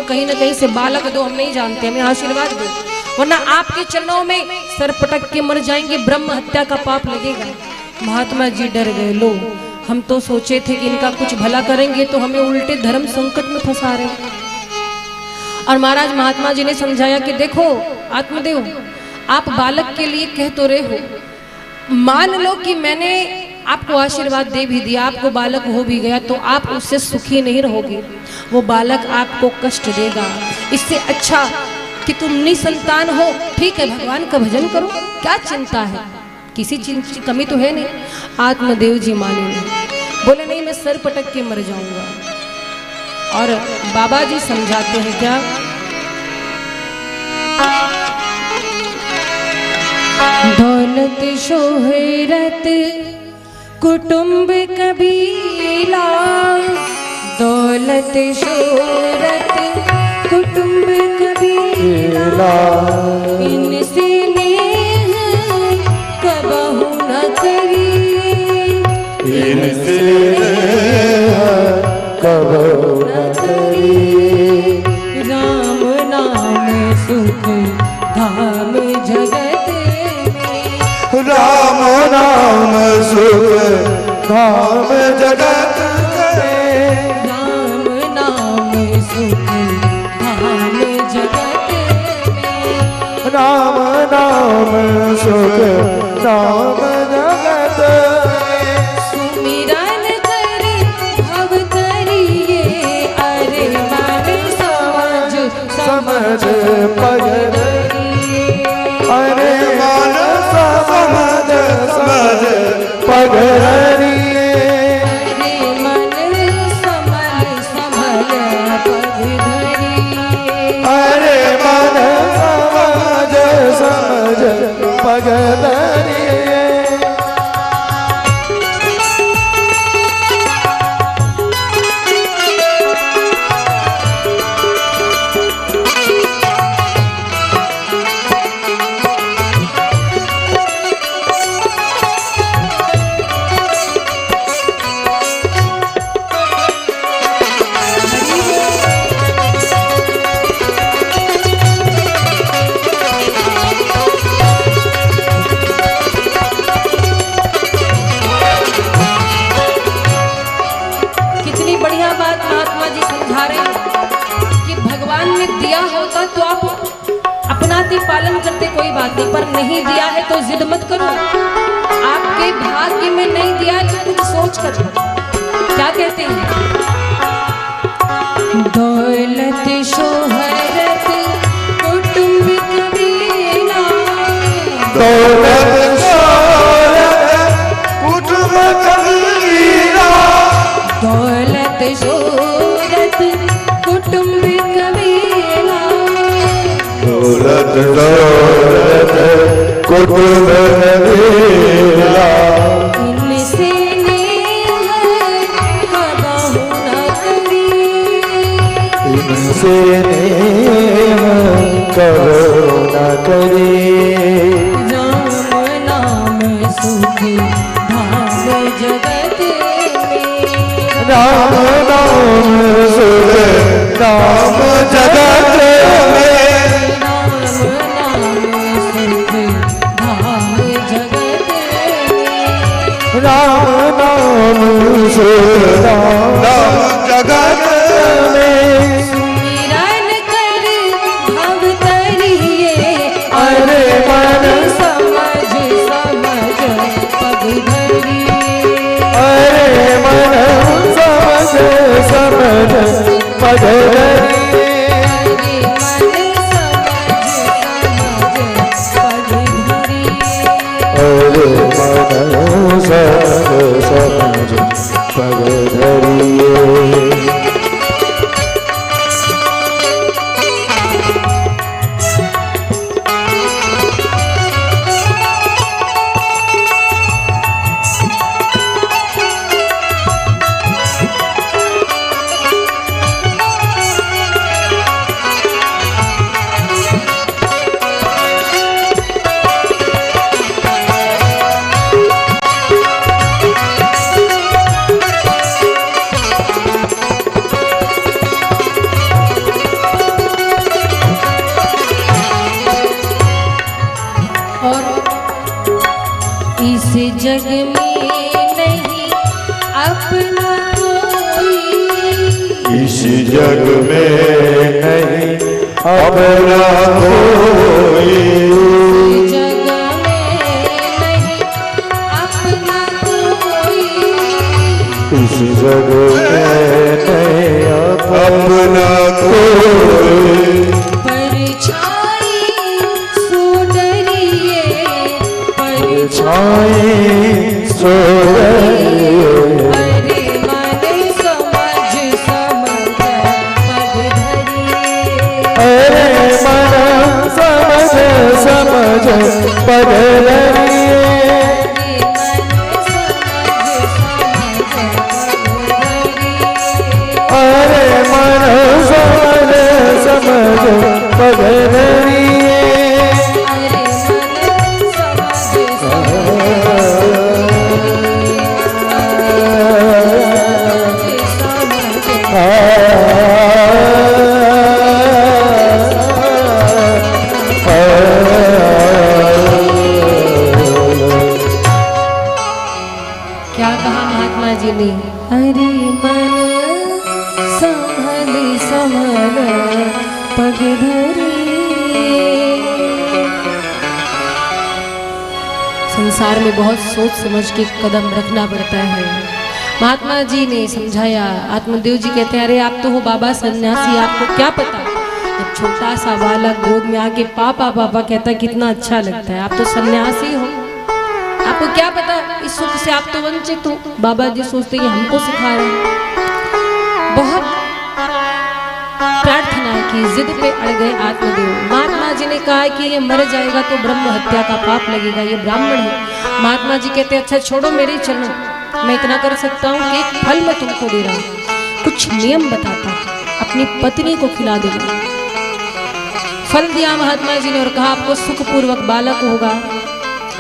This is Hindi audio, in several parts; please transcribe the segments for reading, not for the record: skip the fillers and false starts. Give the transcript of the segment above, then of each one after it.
हमको कहीं ना कहीं से बालक दो, हम नहीं जानते, हमें आशीर्वाद दो, वरना आपके चरणों में सर पटक के मर जाएंगे, ब्रह्म हत्या का पाप लगेगा। महात्मा जी डर गए। लो, हम तो सोचे थे कि इनका कुछ भला करेंगे तो हमें उल्टे धर्म संकट में फंसा रहे। और महाराज महात्मा जी ने समझाया कि देखो आत्मदेव, आप बालक के लिए कह तो रहे हो, मान लो कि मैंने आपको आशीर्वाद दे भी दिया, आपको बालक हो भी गया, तो आप उससे सुखी नहीं रहोगे, वो बालक आपको कष्ट देगा। इससे अच्छा कि तुम निसंतान हो, ठीक है, भगवान का भजन करो, क्या चिंता है, किसी चीज की कमी तो है नहीं। आत्मदेव जी माने नहीं, बोले नहीं मैं सर पटक के मर जाऊंगा। और बाबा जी समझाते हैं क्या, दौलत शोहरत कुटुंब कबीला, दौलत शोहरत कुटुंब कबीला, इनसे नेह कबहू न करी, इनसे कबहू न करी। राम नाम सुख धाम जगत में, राम नाम सुख धाम जगत करे, राम नाम सुख धाम जगत में, राम नाम सुख धाम जगत में। सुमिरन कर भव करिए, अरे मन समझ समझ पग धरिए, अरे मन समझ समझ पग धरिए, अरे मन समझ समझ पग धरिए, अरे मन समझ समझ पग धरिए। तो आप अपनाते पालन करते कोई बात नहीं, पर नहीं दिया है तो जिद मत करो। आपके भाग्य में नहीं दिया है तो कुछ सोच कर, क्या कहते हैं, दौलत शोहरत कुटुंब कबीला, दौलत शोहरत कुटुंब कबीला, दौलत शोहरत कुटुंब कबीला, दौलत शोहरत कुटुंब कबीला, इनसे नेह कबहू न करी, इनसे नेह कबहू न करी। राम नाम सुख धाम जगत में, राम नाम सुख धाम जगत में, राम नाम सुख धाम जगत में, राम नाम सुख धाम जगत में। सुमिरन कर भव तरिए, अरे मन समझ समझ पग धरिए, अरे मन समझ समझ पग धरिए, अरे मन समझ समझ पग धरिए, अरे मन समझ समझ पग धरिए। जग में नहीं अपना कोई, इस जग में नहीं अपना कोई, जग में नहीं अपना कोई, इस जग में नहीं अपना कोई, परछाई सो डरिए, परछाई सो डरिए, अरे मन समझ समझ पग धरिए, अरे मन समझ समझ पग धरिए, अरे मन समझ समझ पग धरिए, क्या कहा महात्मा जी ने? हरि मन संभल संभल पग धरिए। संसार में बहुत सोच समझ के कदम रखना पड़ता है। महात्मा जी ने समझाया। आत्मदेव जी कहते हैं, अरे आप तो हो बाबा सन्यासी, आपको क्या पता। जब छोटा सा बालक गोद में आके पापा पापा कहता है कितना अच्छा लगता है। आप तो सन्यासी हो, आपको क्या पता इस सुख से आप तो वंचित हो। बाबा जी सोचते हैं हमको सिखा रहे हैं। बहुत प्रार्थना की, जिद पे अड़ गए आत्मदेव। महात्मा जी ने कहा कि ये मर जाएगा तो ब्रह्म हत्या का पाप लगेगा, ये ब्राह्मण है। महात्मा जी कहते हैं, अच्छा छोड़ो मेरे चलो, मैं इतना कर सकता हूँ कि एक फल मैं तुमको दे रहा हूँ, कुछ नियम बताता हूँ, अपनी पत्नी को खिला देना। फल दिया महात्मा जी ने और कहा आपको सुखपूर्वक बालक होगा,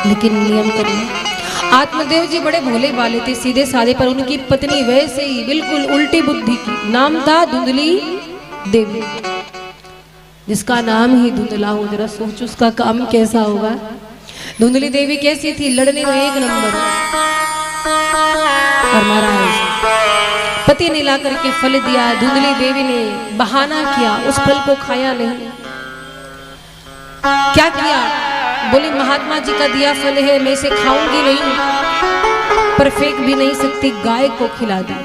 लेकिन नियम करना। आत्मदेव जी बड़े भोले वाले थे, सीधे साधे, पर उनकी पत्नी वैसे ही बिल्कुल उल्टी बुद्धि की। नाम था धुंधली देवी। जिसका नाम ही धुंधला हो, जरा सोच उसका काम कैसा होगा। धुंधली देवी कैसी थी? लड़ने में एक नंबर। और महाराज पति ने ला करके फल दिया, धुंधली देवी ने बहाना किया, उस फल को खाया नहीं। क्या किया? बोली महात्मा जी का दिया फल है, मैं इसे खाऊंगी नहीं, पर फेंक भी नहीं सकती, गाय को खिला दी।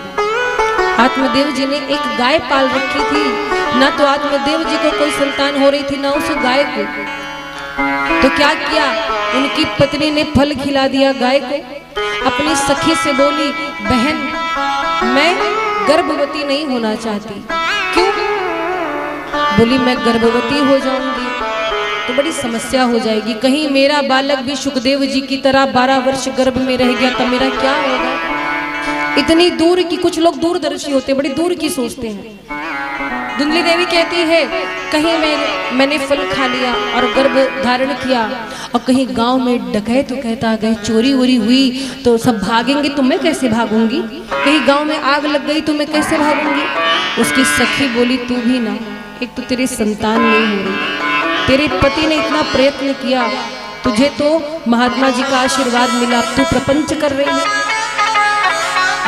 आत्मदेव जी ने एक गाय पाल रखी थी, ना तो आत्मदेव जी को कोई संतान हो रही थी, ना उस गाय को। तो क्या किया? उनकी पत्नी ने फल खिला दिया गाय को। अपनी सखी से बोली, बहन मैं गर्भवती नहीं होना चाहती। क्यों? बोली मैं गर्भवती हो जाऊंगी तो बड़ी समस्या हो जाएगी, कहीं मेरा बालक भी सुखदेव जी की तरह 12 वर्ष गर्भ में रह गया तो मेरा क्या होगा। इतनी दूर की, कुछ लोग दूरदर्शी होते, बड़ी दूर की सोचते हैं। धुंधली देवी कहती है, कहीं मैंने फल खा लिया और गर्भ धारण किया, और कहीं गांव में डकैत तो कहता गए, चोरी वोरी हुई तो सब भागेंगे तो मैं कैसे भागूंगी, कहीं गांव में आग लग गई तो मैं कैसे भागूंगी। उसकी सखी बोली, तू भी ना, एक तो तेरी संतान नहीं हो रही, तेरे पति ने इतना प्रयत्न किया, तुझे तो महात्मा जी का आशीर्वाद मिला, तू प्रपंच कर रही है।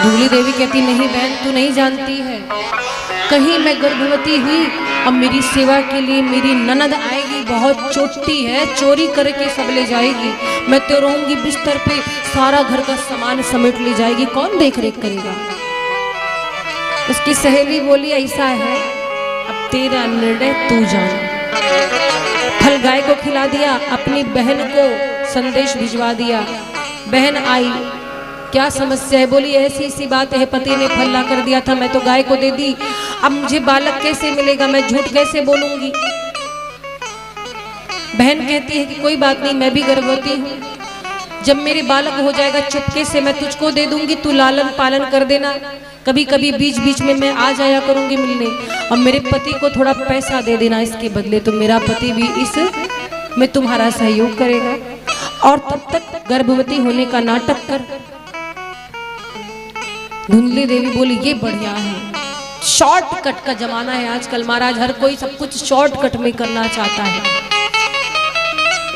धुंधली देवी कहती, नहीं बहन तू नहीं जानती है, कहीं मैं गर्भवती हुई, अब मेरी सेवा के लिए मेरी ननद आएगी, बहुत चोटी है, चोरी करके सब ले जाएगी, मैं तो रहूंगी बिस्तर पे, सारा घर का सामान समेट ले जाएगी, कौन देख रेख करेगा। उसकी सहेली बोली, ऐसा है अब तेरा निर्णय तू जान। फल गाय को खिला दिया, अपनी बहन को संदेश भिजवा दिया। बहन आई, क्या समस्या है? बोली ऐसी सी बात है, पति ने फल ला कर दिया था, मैं तो गाय को दे दी, अब मुझे बालक कैसे मिलेगा, मैं झूठ कैसे बोलूंगी। बहन कहती है कि कोई बात नहीं, मैं भी गर्भवती हूँ, जब मेरे बालक हो जाएगा चुपके से मैं तुझको दे दूंगी, तू लालन पालन कर देना, कभी कभी बीच बीच में मैं आ जाया करूंगी मिलने, और मेरे पति को थोड़ा पैसा दे देना इसके बदले, तो मेरा पति भी इस में तुम्हारा सहयोग करेगा, और तब तक गर्भवती होने का नाटक कर। धुंधली देवी बोली, ये बढ़िया है, शॉर्टकट का जमाना है आजकल महाराज, हर कोई सब कुछ शॉर्टकट में करना चाहता है,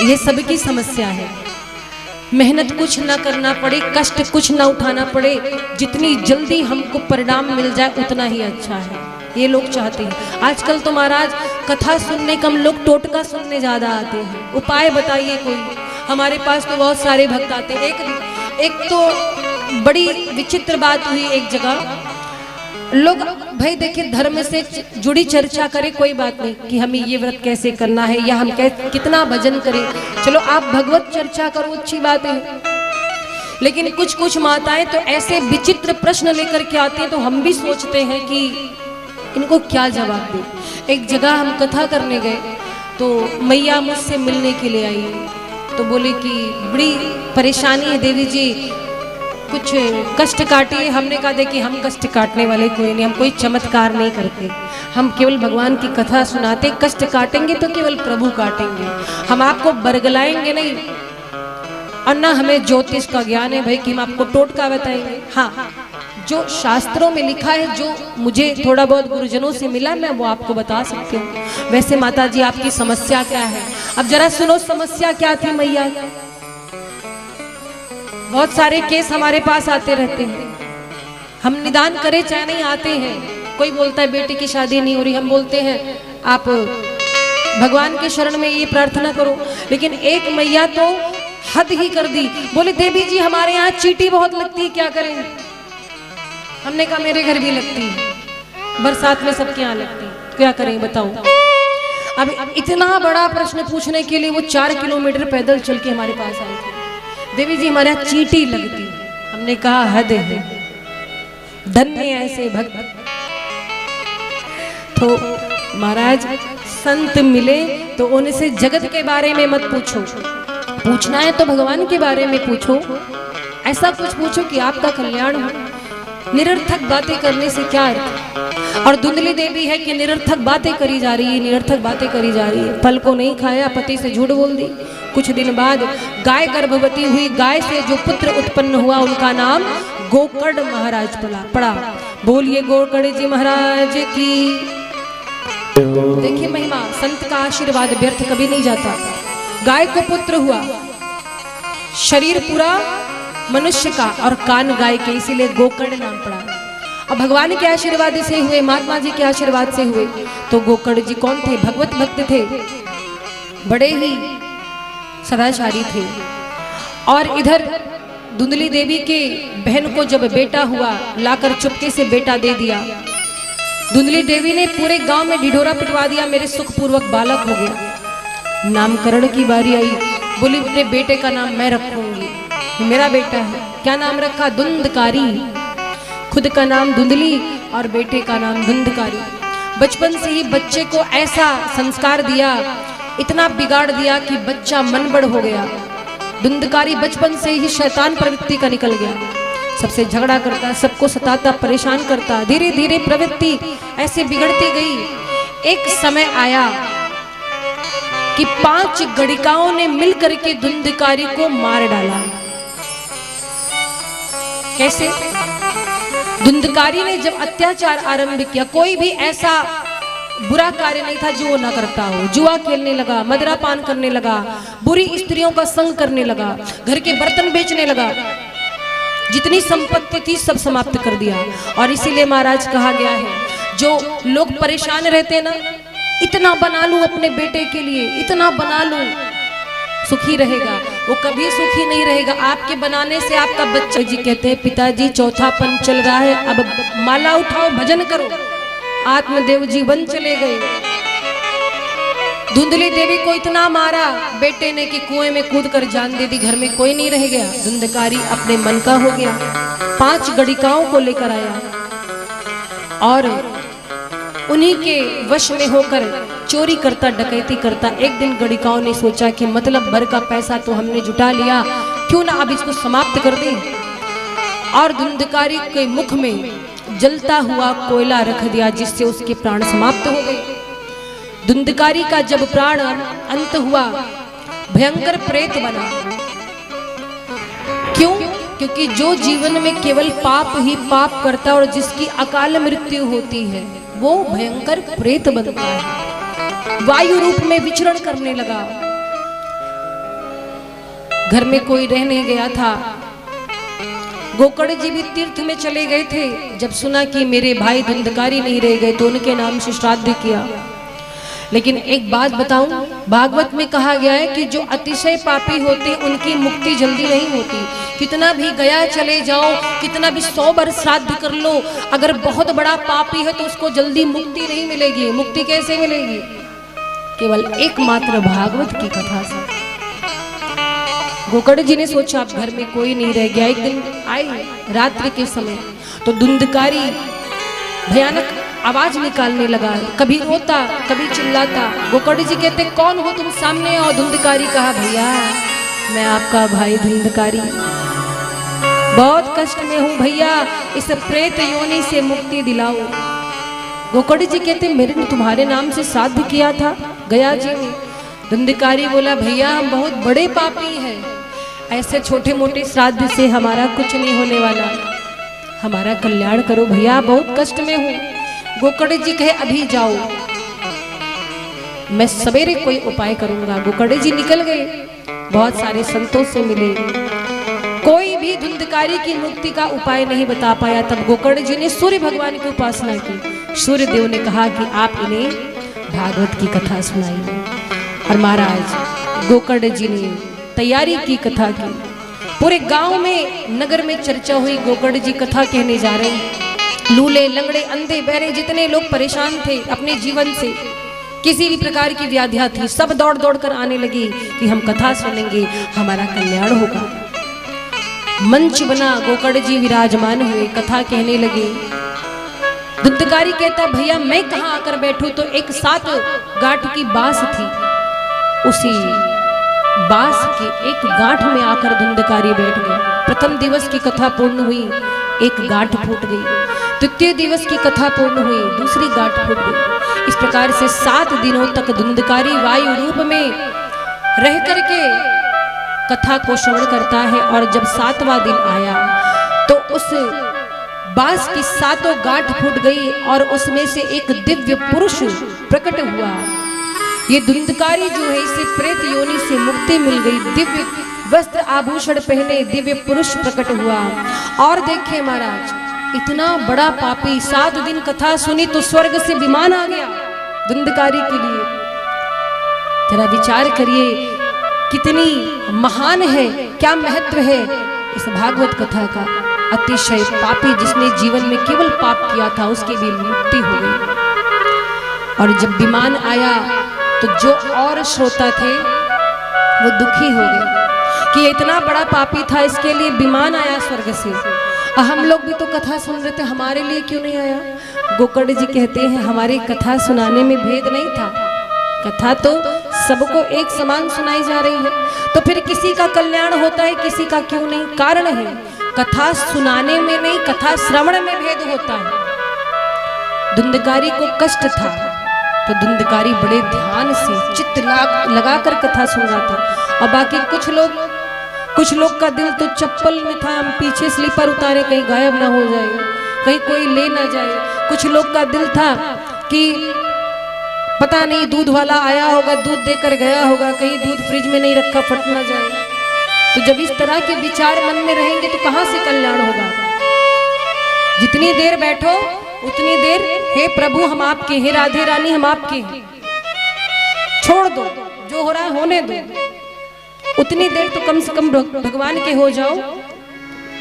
ये सबकी समस्या है। मेहनत कुछ ना करना पड़े, कष्ट कुछ ना उठाना पड़े, जितनी जल्दी हमको परिणाम मिल जाए उतना ही अच्छा है, ये लोग चाहते हैं। आजकल तो महाराज कथा सुनने कम, लोग टोटका सुनने ज़्यादा आते हैं। उपाय बताइए कोई। हमारे पास तो बहुत सारे भक्त आते हैं। एक तो बड़ी विचित्र बात हुई एक जगह, लोग भाई देखिए धर्म से जुड़ी चर्चा करें कोई बात नहीं कि हमें ये व्रत कैसे करना है या हम कितना भजन करें, चलो आप भगवत चर्चा करो, अच्छी बात है। लेकिन कुछ कुछ माताएं तो ऐसे विचित्र प्रश्न लेकर के आती हैं तो हम भी सोचते हैं कि इनको क्या जवाब दें। एक जगह हम कथा करने गए तो मैया मुझसे मिलने के लिए आई, तो बोले कि बड़ी परेशानी है देवी जी, कुछ कष्ट काटिए। हमने कहा देखिए हम कष्ट काटने वाले कोई नहीं, हम कोई चमत्कार नहीं करते, हम केवल भगवान की कथा सुनाते। कष्ट काटेंगे तो केवल प्रभु काटेंगे, हम आपको बरगलाएंगे नहीं, और ना हमें ज्योतिष का ज्ञान है भाई कि हम आपको टोटका बताएंगे। हाँ, जो शास्त्रों में लिखा है, जो मुझे थोड़ा बहुत गुरुजनों से मिला, मैं वो आपको बता सकती हूँ। वैसे माता जी आपकी समस्या क्या है? अब जरा सुनो समस्या क्या थी मैया। बहुत सारे केस हमारे पास आते रहते हैं, हम निदान करें चाहे नहीं आते हैं। कोई बोलता है बेटी की शादी नहीं हो रही, हम बोलते हैं आप भगवान के शरण में ये प्रार्थना करो। लेकिन एक मैया तो हद ही कर दी, बोले देवी जी हमारे यहाँ चींटी बहुत लगती है, क्या करें? हमने कहा मेरे घर भी लगती है, बरसात में सबके यहाँ लगती है, क्या करें बताओ। अब इतना बड़ा प्रश्न पूछने के लिए वो 4 किलोमीटर पैदल चल के हमारे पास आए थे। देवी जी हमारे यहाँ चींटी लगती। हमने कहा हद है, धन्य ऐसे भक्त। तो महाराज संत मिले तो उनसे जगत के बारे में मत पूछो, पूछना है तो भगवान के बारे में पूछो। ऐसा कुछ पूछो कि आपका कल्याण हो। निरर्थक बातें करने से क्या अर्थ? और धुंधली देवी है कि निरर्थक बातें करी जा रही है, निरर्थक बातें करी जा रही है। फल को नहीं खाया, पति से झूठ बोल दी। कुछ दिन बाद गाय गर्भवती हुई, गाय से जो पुत्र उत्पन्न हुआ उनका नाम गोकर्ण महाराज पड़ा। बोलिए गोकर्ण जी महाराज की। देखिए महिमा, संत का आशीर्वाद व्यर्थ कभी नहीं जाता। गाय को पुत्र हुआ, शरीर पूरा मनुष्य का और कान गाय के, इसीलिए गोकर्ण नाम पड़ा। अब भगवान के आशीर्वाद से हुए, महात्मा जी के आशीर्वाद से हुए। तो गोकर्ण जी कौन थे? भगवत भक्त थे, बड़े ही सदाचारी थे। और इधर धुंधली देवी के बहन को जब बेटा हुआ, लाकर चुपके से बेटा दे दिया। धुंधली देवी ने पूरे गांव में ढिढोरा पिटवा दिया, मेरे सुखपूर्वक बालक हो गया। नामकरण की बारी आई, बोली अपने बेटे का नाम मैं रखूंगी, मेरा बेटा है। क्या नाम रखा? धुंधकारी। खुद का नाम धुंधली और बेटे का नाम धुंधकारी। बचपन से ही बच्चे को ऐसा संस्कार दिया, इतना बिगाड़ दिया कि बच्चा मनबड़ हो गया। धुंधकारी बचपन से ही शैतान प्रवृत्ति का निकल गया, सबसे झगड़ा करता, सबको सताता, परेशान करता। धीरे धीरे प्रवृत्ति ऐसे बिगड़ती गई। एक समय आया कि 5 गणिकाओं ने मिलकर के धुंधकारी को मार डाला। कैसे? धुंधकारी ने जब अत्याचार आरंभ किया, कोई भी ऐसा बुरा कार्य नहीं था जो वो ना करता हो। जुआ खेलने लगा, मदिरा पान करने लगा, बुरी स्त्रियों का संग करने लगा, घर के बर्तन बेचने लगा, जितनी संपत्ति थी सब समाप्त कर दिया। और इसीलिए महाराज कहा गया है, जो लोग परेशान रहते हैं ना, इतना बना लूं अपने बेटे के लिए, इतना बना लूं सुखी रहेगा, वो कभी सुखी नहीं रहेगा। आपके बनाने से आपका बच्चा जी कहते हैं पिताजी चौथापन चल रहा है, अब माला उठाओ भजन करो। आत्मदेव जीवन चले गए। धुंधली देवी को इतना मारा बेटे ने कि कुएं में कूद कर जान दे दी, घर में कोई नहीं रह गया। धुंधकारी अपने मन का हो गया, 5 गणिकाओं को लेकर आया और उन्हीं के वश में होकर चोरी करता, डकैती करता। एक दिन गणिकाओं ने सोचा कि मतलब भर का पैसा तो हमने जुटा लिया, क्यों ना अब इसको समाप्त कर दें। और धुंधकारी के मुख में जलता हुआ कोयला रख दिया, जिससे उसके प्राण समाप्त हो गए। धुंधकारी का जब प्राण अंत हुआ, भयंकर प्रेत बना। क्यों? क्योंकि जो जीवन में केवल पाप ही पाप करता और जिसकी अकाल मृत्यु होती है, वो भयंकर प्रेत बनता है। वायु रूप में विचरण करने लगा। घर में कोई रह नहीं गया था। गोकर्ण जी भी तीर्थ में चले गए थे। जब सुना कि मेरे भाई धुंधकारी नहीं रह गए तो उनके नाम से श्राद्ध किया। लेकिन एक बात बताऊं, भागवत में कहा गया है कि जो अतिशय पापी होते उनकी मुक्ति जल्दी नहीं होती। कितना भी गया चले जाओ, कितना भी 100 बार श्राद्ध कर लो, अगर बहुत बड़ा पापी है तो उसको जल्दी मुक्ति नहीं मिलेगी। मुक्ति कैसे मिलेगी? केवल एकमात्र भागवत की कथा से। गोकर्ण जी ने सोचा अब घर में कोई नहीं रह गया। एक दिन आई रात्रि के समय तो धुंधकारी भयानक आवाज निकालने लगा, कभी रोता कभी चिल्लाता। गोकर्ण जी कहते कौन हो तुम, सामने आओ। धुंधकारी कहा भैया मैं आपका भाई धुंधकारी, बहुत कष्ट में हूँ भैया, इस प्रेत योनि से मुक्ति दिलाओ। गोकर्ण जी कहते मैंने तुम्हारे नाम से श्राद्ध किया था गया जी में। धुंधकारी बोला भैया हम बहुत बड़े पापी हैं, ऐसे छोटे मोटे श्राद्ध से हमारा कुछ नहीं होने वाला, हमारा कल्याण करो भैया, बहुत कष्ट में हूँ। गोकर्ण जी कहे अभी जाओ, मैं सवेरे कोई उपाय करूंगा। गोकर्ण जी निकल गए, बहुत सारे संतों से मिले, कोई भी धुंधकारी की मुक्ति का उपाय नहीं बता पाया। तब गोकर्ण जी ने सूर्य भगवान की उपासना की। सूर्य देव ने कहा कि आप इन्हें भागवत की कथा सुनाइए। और महाराज गोकर्ण जी ने तैयारी की कथा की। पूरे गांव में नगर में चर्चा हुई, गोकर्ण जी कथा कहने जा रहे हैं। लूले लंगड़े अंधे बहरे जितने लोग परेशान थे अपने जीवन से, किसी भी प्रकार की व्याधियां थी, सब दौड़ दौड़ कर आने लगी कि हम कथा सुनेंगे, हमारा कल्याण होगा। मंच बना, गोकर्ण जी विराजमान हुए, कथा कहने लगे। धुंधकारी कहता भैया मैं कहाँ आकर बैठूं, तो एक 7 गांठ की बांस थी, उसी बांस के एक गांठ में आकर धुंधकारी बैठ गए। प्रथम दिवस की कथा पूर्ण हुई, एक गांठ फूट गई। द्वितीय दिवस की कथा पूर्ण हुई, दूसरी गांठ फूट गई। इस प्रकार से 7 दिनों तक धुंधकारी वायु रूप में रह करके कथा को श्रवण करता है। और जब 7वां दिन आया तो उस बांस की 7 गांठ फूट गई और उसमें से एक दिव्य पुरुष प्रकट हुआ। ये धुंधकारी जो है इसे प्रेत योनि से मुक्ति मिल गई। दिव्य वस्त्र आभूषण पहने दिव्य पुरुष प्रकट हुआ। और देखिए महाराज इतना बड़ा पापी 7 दिन कथा सुनी तो स्वर्ग से विमान आ गया धुंधकारी के लिए। जरा विचार करिए कितनी महान है, क्या महत्व है इस भागवत कथा का। अतिशय पापी जिसने जीवन में केवल पाप किया था उसकी भी मुक्ति हो गई। और जब विमान आया तो जो और श्रोता थे वो दुखी हो गए कि इतना बड़ा पापी था, इसके लिए विमान आया स्वर्ग से, हम लोग भी तो कथा सुन रहे थे, हमारे लिए क्यों नहीं आया। गोकर्ण जी कहते हैं हमारी कथा सुनाने में भेद नहीं था, कथा तो सबको एक समान सुनाई जा रही है, तो फिर किसी का कल्याण होता है किसी का क्यों नहीं। कारण है कथा सुनाने में नहीं, कथा श्रवण में भेद होता है। धुंधकारी को कष्ट था तो धुंधकारी बड़े ध्यान से चित्त लगाकर कथा सुन रहा था। और बाकी कुछ लोग का दिल तो चप्पल में था, हम पीछे स्लीपर उतारे कहीं गायब ना हो जाए, कहीं कोई ले ना जाए। कुछ लोग का दिल था कि पता नहीं दूध वाला आया होगा, दूध देकर गया होगा, कहीं दूध फ्रिज में नहीं रखा फट ना जाए। तो जब इस तरह के विचार मन में रहेंगे तो कहां से कल्याण होगा। जितनी देर बैठो उतनी देर हे प्रभु हम आपके, हे राधे रानी हम आपके, छोड़ दो जो हो रहा है होने दो, उतनी देर तो कम से कम भगवान के हो जाओ।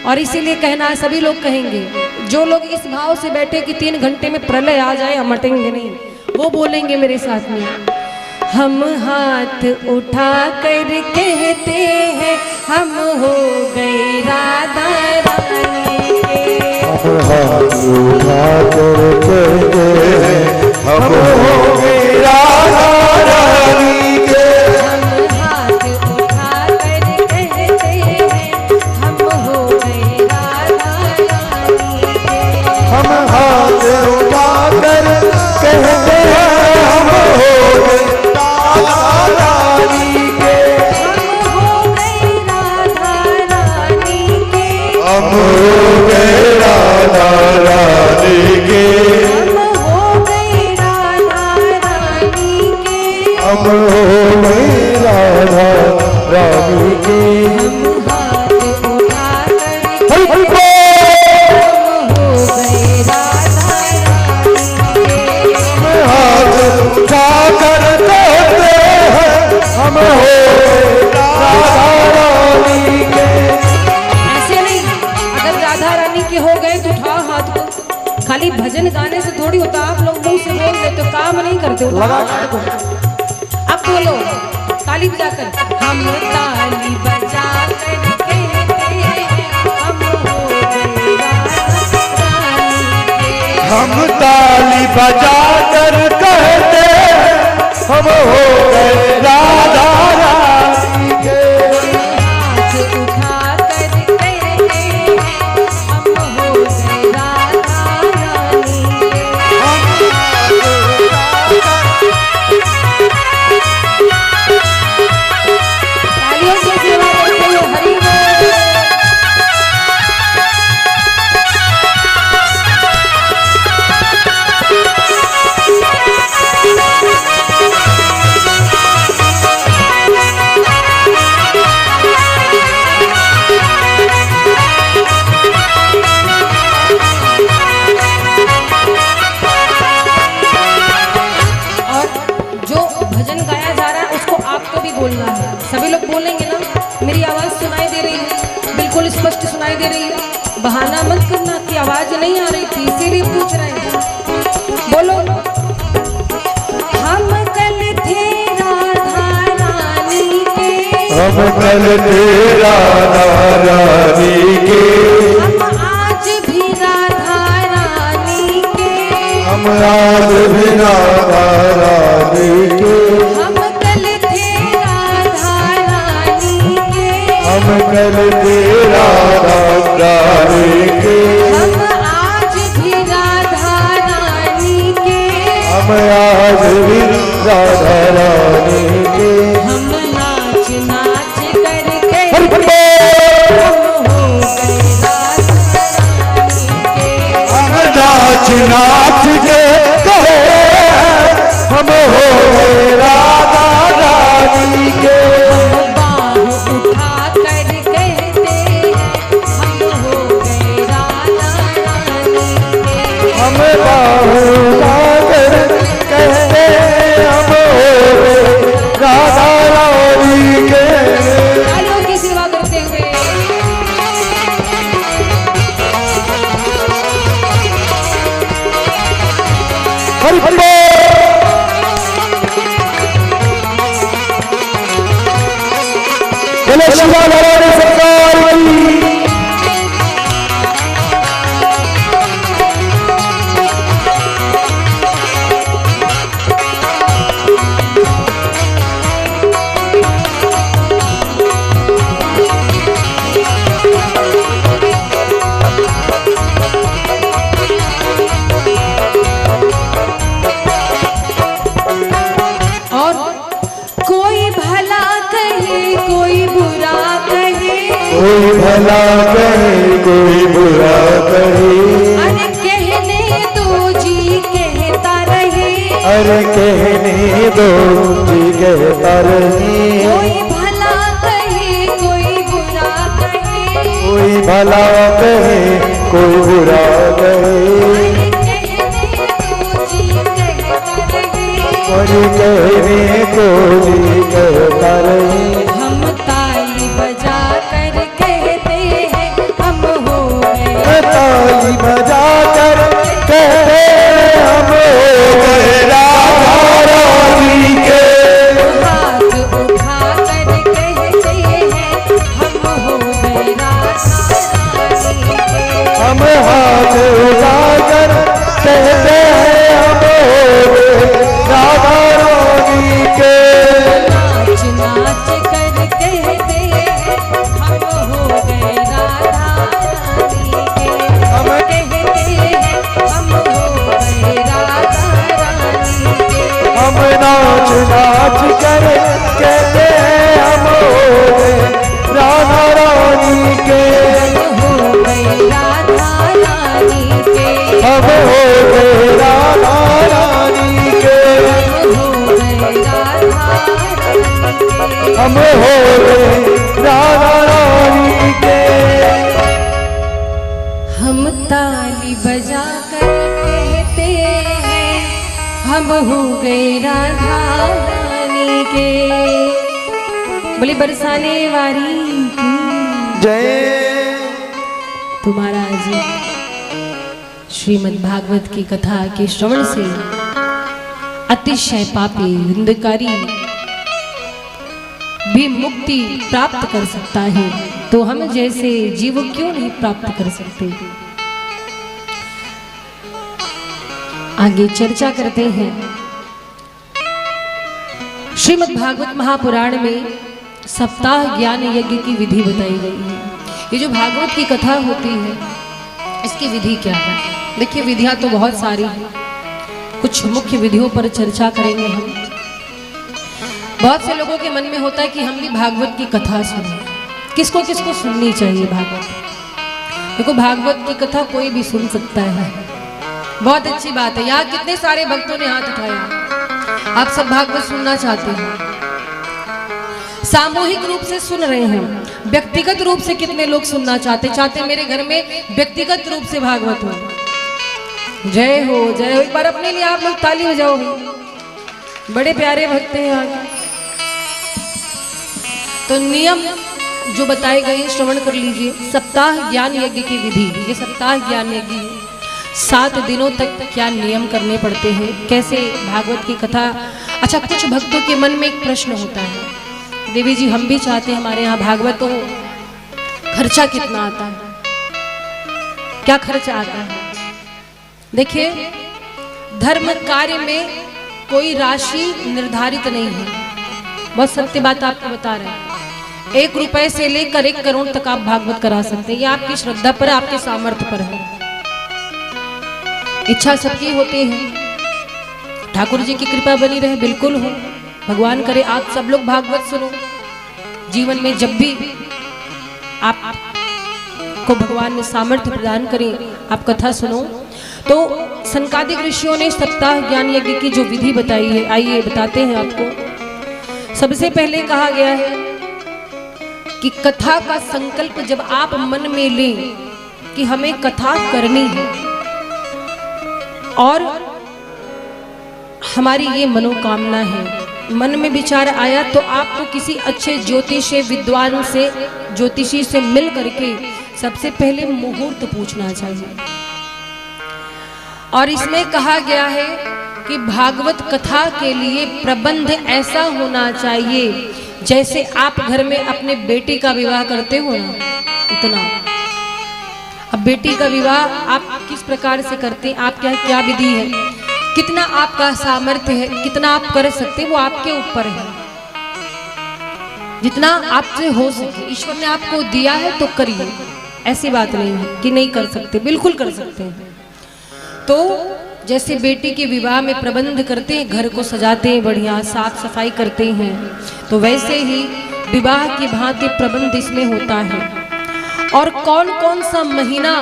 और इसीलिए कहना है सभी लोग कहेंगे, जो लोग इस भाव से बैठे कि 3 घंटे में प्रलय आ जाए हम हटेंगे नहीं, वो बोलेंगे मेरे साथ में, हम हाथ उठा कर कहते हैं हम हो गए राधा रानी के। हम हाथ उठा कर कहते हैं हम हो गए राधा रानी के। हम हाथ उठा कर कहते हैं हम हो गए राधा रानी के। हम हाथ उठा कर कहते हैं हम हो गए राधा रानी के। हम हो गए राधा रानी के। हम हो गए राधा रानी के। हम हो गए राधा रानी के। हम हो गए राधा रानी के। हम हाथ उठा करके हरि हरि बोल। हम हो गए राधा रानी के। हम हाथ उठा कर कहते हैं हम हो गए राधा रानी के। ऐसे नहीं, अगर राधा रानी के हो गए तो उठाओ हाथ को। खाली भजन गाने से थोड़ी होता, आप लोग मुंह से बोल देते हो, काम नहीं करते हो। अब बोलो ताली बजाकर, हम ताली बजा कर कहते हैं हम हो गए राधा रानी के। हम ताली बजा कर कहते हैं हम हो गए राधा रानी के। हाथ उठा कर कहते हैं हम हो गए राधा रानी के। तालियों से सेवा करते हो, हरि बोल। और जो भजन गाया जा रहा है उसको आपको भी बोलना है। सभी लोग बोलेंगे ना? मेरी आवाज सुनाई दे रही है? बिल्कुल स्पष्ट सुनाई दे रही है? बहाना मत करना कि आवाज नहीं आ रही थी इसीलिए पूछ रहे हैं। बोलो, हम कल थे राधा रानी के। हम कल थे राधा रानी के। हम आज भी राधा रानी के। हम आज भी राधा रानी के। हम कल थे राधा रानी के। हम कल थे राधा रानी के। हम आज भी राधा रानी के। हम आज भी राधा रानी के। हम नाच नाच करके हरि बोल। हम हो गए राधा रानी के। हम नाच नाच के कहे हम हो गए राधा रानी के। बाह उठा कर कहते हैं हम हो गए राधा रानी के। हम बाहु लाकर कहते हम हो गए राधा रानी के। तालियों की सेवा करते हुए हरि हरि बोल। बोले शिवा भवानी सरकार की। और कोई भला कहे कोई बुरा कहे। कोई भला कहे कोई बुरा कहे। अरे कहने दो जी कहता रहे। अरे कहने दो जी कहता रहे। कोई भला कहे कोई बुरा कहे। कोई भला कहे कोई बुरा कहे। अरे कहने दो जी कहता और कहने को जी कहता रहे। रहे। हम ताली बजा कर कहते हैं हम हो गए। ताली बजा कर कहते हम हो गए राधा रानी के। हाथ उठा कर कहते हैं हम हो गए राधा रानी के। हम हाथ उठा कर कहते हैं हम हो गए राधा रानी के। नाच नाच कर कहते हैं हम हो गए राधा रानी के। हम कहते हैं हम हो गए राधा रानी के। हम नाच नाच कर कहते हैं हम हो गए राधा रानी के। हम हो गए राधा रानी के। हम हो गए राधा रानी के। हम हो गए राधा रानी के। हम हो गए राधा रानी के। हम ताली बजा कर कहते हैं हम हो गए राधा रानी के। बोली बरसाने वाली की जय। तुम्हारा जी श्रीमद् भागवत की कथा के श्रवण से अतिशय पापी हिंदकारी भी मुक्ति प्राप्त कर सकता है, तो हम जैसे जीव क्यों नहीं प्राप्त कर सकते। आगे चर्चा करते हैं। श्रीमद् भागवत महापुराण में सप्ताह ज्ञान यज्ञ की विधि बताई गई है। ये जो भागवत की कथा होती है इसकी विधि क्या है? देखिए विधियां तो बहुत सारी हैं, कुछ मुख्य विधियों पर चर्चा करेंगे हम। बहुत से लोगों के मन में होता है कि हम भी भागवत की कथा सुने। किसको किसको सुननी चाहिए भागवत? देखो भागवत की कथा कोई भी सुन सकता है, बहुत अच्छी बात है। यहाँ कितने सारे भक्तों ने हाथ उठाया, आप सब भागवत सुनना चाहते हैं, सामूहिक रूप से सुन रहे हैं। व्यक्तिगत रूप से कितने लोग सुनना चाहते मेरे घर में व्यक्तिगत रूप से भागवत हो। जय हो जय हो। एक बार अपने लिए आप लोग ताली बजाओ, बड़े प्यारे भक्त हैं यहाँ। तो नियम जो बताए गए श्रवण कर लीजिए। सप्ताह ज्ञान यज्ञ की विधि, ये सप्ताह ज्ञान यज्ञ 7 दिनों तक क्या नियम करने पड़ते हैं, कैसे भागवत की कथा। अच्छा, कुछ भक्तों के मन में एक प्रश्न होता है, देवी जी हम भी चाहते हैं हमारे यहाँ भागवत हो, खर्चा कितना आता है, क्या खर्चा आता है? देखिए धर्म कार्य में कोई राशि निर्धारित नहीं है, बहुत सत्य बात आपको बता रहे हैं। 1 रुपए से लेकर 1 करोड़ तक आप भागवत करा सकते हैं, ये आपकी श्रद्धा पर, आपके सामर्थ्य पर है। इच्छा सबकी होती है, ठाकुर जी की कृपा बनी रहे, बिल्कुल हो, भगवान करे आप सब लोग भागवत सुनो। जीवन में जब भी आपको भगवान ने सामर्थ्य प्रदान करें, आप कथा सुनो। तो सनकादिक ऋषियों ने सप्ताह ज्ञान यज्ञ की जो विधि बताई है, आइए बताते हैं आपको। सबसे पहले कहा गया है कि कथा का संकल्प जब आप मन में लें कि हमें कथा करनी है और हमारी ये मनोकामना है, मन में विचार आया, तो आपको किसी अच्छे ज्योतिषी विद्वान से, ज्योतिषी से मिल करके सबसे पहले मुहूर्त पूछना चाहिए। और इसमें कहा गया है कि भागवत कथा के लिए प्रबंध ऐसा होना चाहिए जैसे आप घर में अपने बेटी का विवाह करते हो ना, उतना। अब बेटी का विवाह आप किस प्रकार से करते हैं, आप क्या विधि है, कितना आपका सामर्थ्य है, कितना आप कर सकते हैं, वो आपके ऊपर है। जितना आपसे हो सके, ईश्वर ने आपको दिया है तो करिए, ऐसी बात नहीं है कि नहीं कर सकते, बिल्कुल कर सकते हैं। तो जैसे बेटी के विवाह में प्रबंध करते हैं, घर को सजाते हैं, बढ़िया साफ सफाई करते हैं, तो वैसे ही विवाह की भांति प्रबंध इसमें होता है। और कौन कौन सा महीना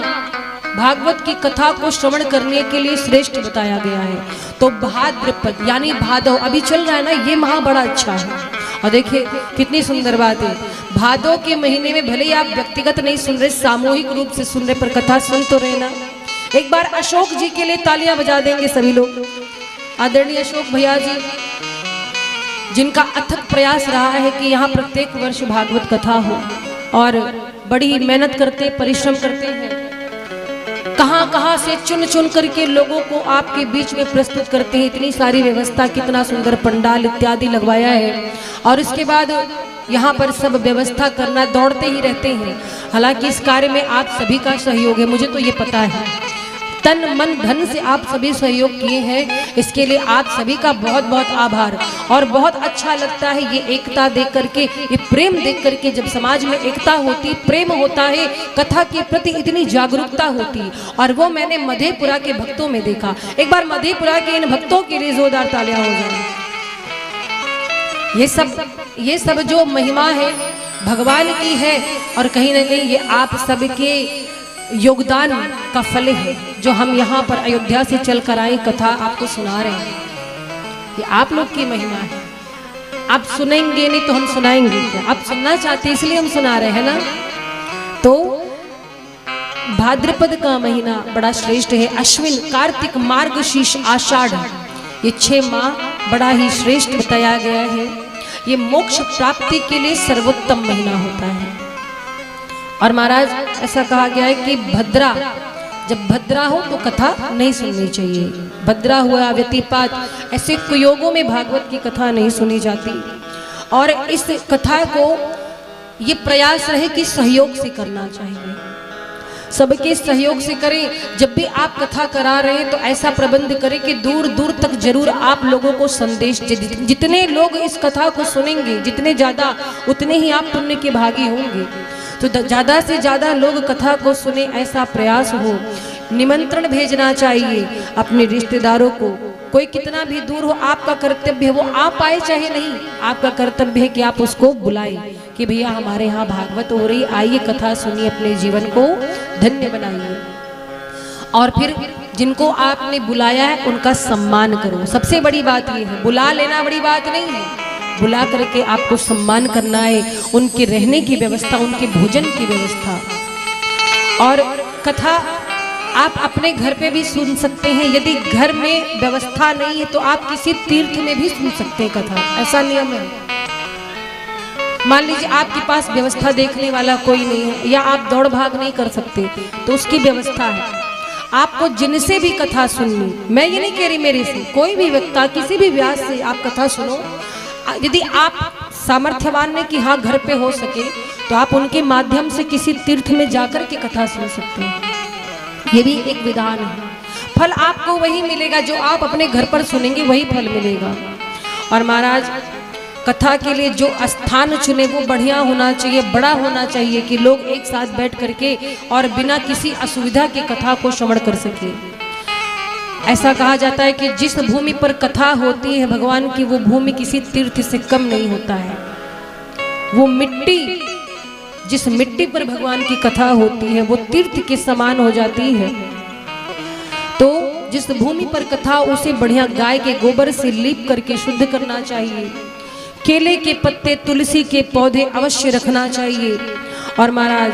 भागवत की कथा को श्रवण करने के लिए श्रेष्ठ बताया गया है, तो भाद्रपद यानी भादव अभी चल रहा है ना, ये माह बड़ा अच्छा है। और देखिए कितनी सुंदर बात है, भादव के महीने में भले ही आप व्यक्तिगत नहीं सुन रहे, सामूहिक रूप से सुन रहे, पर कथा सुन तो रहे ना। एक बार अशोक जी के लिए तालियां बजा देंगे सभी लोग। आदरणीय अशोक भैया जी, जिनका अथक प्रयास रहा है कि यहाँ प्रत्येक वर्ष भागवत कथा हो, और बड़ी मेहनत करते, परिश्रम करते हैं, कहाँ से चुन चुन करके लोगों को आपके बीच में प्रस्तुत करते हैं। इतनी सारी व्यवस्था, कितना सुंदर पंडाल इत्यादि लगवाया है, और इसके बाद यहाँ पर सब व्यवस्था करना, दौड़ते ही रहते हैं। हालांकि इस कार्य में आप सभी का सहयोग है, मुझे तो ये पता है, तन मन धन से आप सभी सहयोग किए हैं, इसके लिए आप सभी का बहुत बहुत आभार। और बहुत अच्छा लगता है ये एकता देख करके, ये प्रेम देख करके, जब समाज में एकता होती, प्रेम होता है, कथा के प्रति इतनी जागरूकता होती, और वो मैंने मधेपुरा के भक्तों में देखा। एक बार मधेपुरा के इन भक्तों के लिए जोरदार तालियां हो जाए। ये सब जो महिमा है भगवान की है, और कहीं ना कहीं ये आप सबके योगदान का फल है, जो हम यहाँ पर अयोध्या से चल कर आए, कथा आपको सुना रहे हैं, ये आप लोग की महिमा है। आप सुनेंगे नहीं तो हम सुनाएंगे क्या? आप सुनना चाहते इसलिए हम सुना रहे हैं ना। तो भाद्रपद का महीना बड़ा श्रेष्ठ है। अश्विन, कार्तिक, मार्गशीर्ष, आषाढ़, ये 6 माह बड़ा ही श्रेष्ठ बताया गया है। ये मोक्ष प्राप्ति के लिए सर्वोत्तम महीना होता है। और महाराज ऐसा कहा गया है कि भद्रा, जब भद्रा हो तो कथा नहीं सुननी चाहिए। भद्रा हुआ, व्यतिपात, ऐसे कुयोगों में भागवत की कथा नहीं सुनी जाती। और इस कथा को ये प्रयास रहे कि सहयोग से करना चाहिए, सबके सहयोग से करें। जब भी आप कथा करा रहे हैं तो ऐसा प्रबंध करें कि दूर दूर तक जरूर आप लोगों को संदेश दे। जितने लोग इस कथा को सुनेंगे, जितने ज्यादा, उतने ही आप पुण्य के भागी होंगे। तो ज्यादा से ज्यादा लोग कथा को सुने, ऐसा प्रयास हो। निमंत्रण भेजना चाहिए अपने रिश्तेदारों को, कोई कितना भी दूर हो, आपका कर्तव्य है वो आप आए चाहे नहीं, आपका कर्तव्य है कि आप उसको बुलाएं कि भैया हमारे यहाँ भागवत हो रही, आइए कथा सुनिए, अपने जीवन को धन्य बनाइए। और फिर जिनको आपने बुलाया है उनका सम्मान करो। सबसे बड़ी बात ये है, बुला लेना बड़ी बात नहीं है, बुला करके आपको सम्मान करना है, उनके रहने की व्यवस्था, उनके भोजन की व्यवस्था। और कथा आप अपने घर पे भी सुन सकते हैं। यदि घर में व्यवस्था नहीं है तो आप किसी तीर्थ में भी सुन सकते हैं कथा, ऐसा नियम है। मान लीजिए आपके पास व्यवस्था देखने वाला कोई नहीं है, या आप दौड़ भाग नहीं कर सकते, तो उसकी व्यवस्था है। आपको जिनसे भी कथा सुननी, मैं ये नहीं कह रही मेरे से, कोई भी व्यक्ति किसी भी व्यास से आप कथा सुनो। यदि आप सामर्थ्यवान ने कि हाँ घर पे हो सके तो आप उनके माध्यम से किसी तीर्थ में जाकर के कथा सुन सकते हैं। ये भी एक विधान है। फल आपको वही मिलेगा जो आप अपने घर पर सुनेंगे, वही फल मिलेगा। और महाराज कथा के लिए जो स्थान चुने वो बढ़िया होना चाहिए, बड़ा होना चाहिए कि लोग एक साथ बैठ करके और बिना किसी असुविधा की कथा को श्रवण कर सके। ऐसा कहा जाता है कि जिस भूमि पर कथा होती है भगवान की, वो भूमि किसी तीर्थ से कम नहीं होता है। वो मिट्टी, जिस मिट्टी पर भगवान की कथा होती है वो तीर्थ के समान हो जाती है। तो जिस भूमि पर कथा, उसे बढ़िया गाय के गोबर से लीप करके शुद्ध करना चाहिए। केले के पत्ते, तुलसी के पौधे अवश्य रखना चाहिए। और महाराज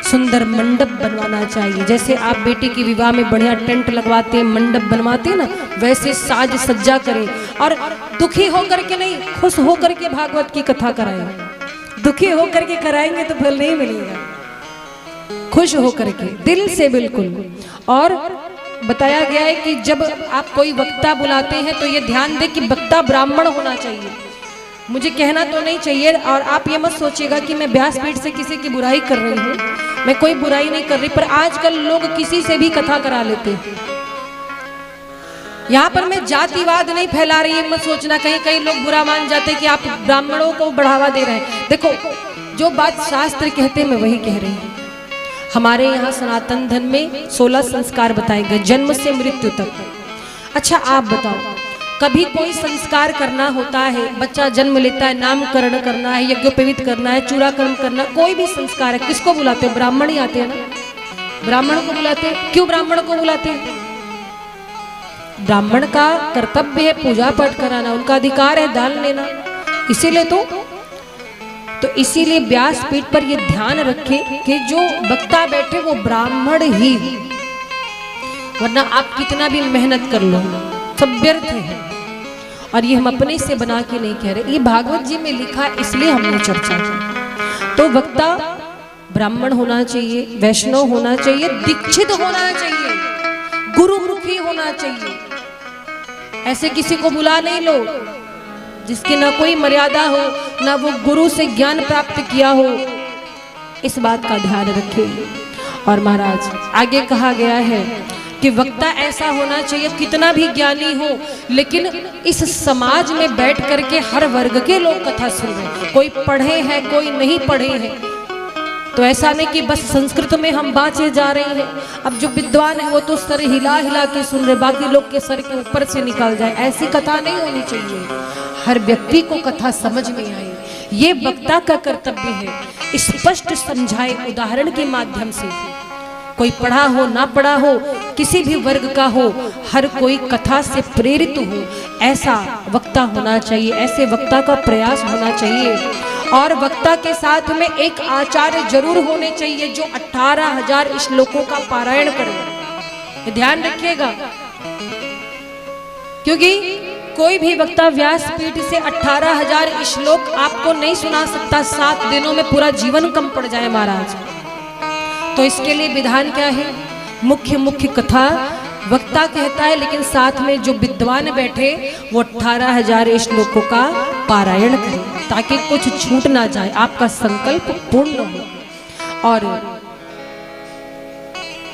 सुंदर मंडप बनवाना चाहिए। जैसे आप बेटी के विवाह में बढ़िया टेंट लगवाते हैं, मंडप बनवाते हैं ना, वैसे साज सज्जा करें। और दुखी होकर के नहीं, खुश होकर के भागवत की कथा कराएं। दुखी होकर के कराएंगे तो फल नहीं मिलेगा, खुश होकर के दिल से बिल्कुल। और बताया गया है कि जब आप कोई वक्ता बुलाते हैं तो ये ध्यान दें कि वक्ता ब्राह्मण होना चाहिए। मुझे कहना तो नहीं चाहिए, और आप ये मत सोचिएगा कि मैं व्यासपीठ से किसी की बुराई कर रही हूँ, मैं कोई बुराई नहीं कर रही, पर आजकल लोग किसी से भी कथा करा लेते हैं। यहाँ पर मैं जातिवाद नहीं फैला रही है, मत सोचना कहीं कहीं लोग बुरा मान जाते कि आप ब्राह्मणों को बढ़ावा दे रहे हैं। देखो जो बात शास्त्र कहते हैं मैं वही कह रही हूँ। हमारे यहाँ सनातन धर्म में 16 संस्कार बताए गए, जन्म से मृत्यु तक। अच्छा आप बताओ, कभी कोई संस्कार करना होता है, बच्चा जन्म लेता है, नामकरण करना है, यज्ञोपवीत करना है, चूड़ाकर्म करना, कोई भी संस्कार है, किसको बुलाते हैं? ब्राह्मण ही आते हैं ना, ब्राह्मण को बुलाते हैं। क्यों ब्राह्मण को बुलाते हैं? ब्राह्मण का कर्तव्य है पूजा पाठ कराना, उनका अधिकार है दान लेना, इसीलिए तो इसीलिए व्यासपीठ पर ये ध्यान रखें कि जो वक्ता बैठे वो ब्राह्मण ही, वरना आप कितना भी मेहनत कर लो सब व्यर्थ है। और ये हम अपने से बना के नहीं कह रहे, ये भागवत जी में लिखा, इसलिए हमने चर्चा की। तो वक्ता ब्राह्मण होना चाहिए, वैष्णव होना चाहिए, दीक्षित होना चाहिए, गुरुमुखी होना चाहिए। ऐसे किसी को बुला नहीं लो जिसकी ना कोई मर्यादा हो, ना वो गुरु से ज्ञान प्राप्त किया हो, इस बात का ध्यान रखें। और महाराज आगे कहा गया है कि वक्ता ऐसा होना चाहिए, कितना भी ज्ञानी हो, लेकिन इस समाज में बैठ करके हर वर्ग के लोग कथा सुन रहे हैं, कोई पढ़े हैं कोई नहीं पढ़े हैं। तो ऐसा नहीं कि बस संस्कृत में हम बाँचे जा रहे हैं, अब जो विद्वान है वो तो सर हिला हिला के सुन रहे, बाकी लोग के सर के ऊपर से निकल जाए, ऐसी कथा नहीं होनी चाहिए। हर व्यक्ति को कथा समझ में आए, ये वक्ता का कर्तव्य है, स्पष्ट समझाए उदाहरण के माध्यम से। कोई पढ़ा हो ना पढ़ा हो, किसी भी वर्ग का हो, हर कोई कथा से प्रेरित हो, ऐसा वक्ता होना चाहिए, ऐसे वक्ता का प्रयास होना चाहिए। और वक्ता के साथ में एक आचार्य जरूर होने चाहिए जो 18,000 श्लोकों का पारायण करे। ध्यान रखिएगा, क्योंकि कोई भी वक्ता व्यासपीठ से 18,000 श्लोक आपको नहीं सुना सकता। 7 दिनों में पूरा जीवन कम पड़ जाए महाराज। तो इसके लिए विधान क्या है? मुख्य कथा वक्ता कहता है, लेकिन साथ में जो विद्वान बैठे वो 18,000 श्लोकों का पारायण करें, ताकि कुछ छूट ना जाए, आपका संकल्प पूर्ण हो। और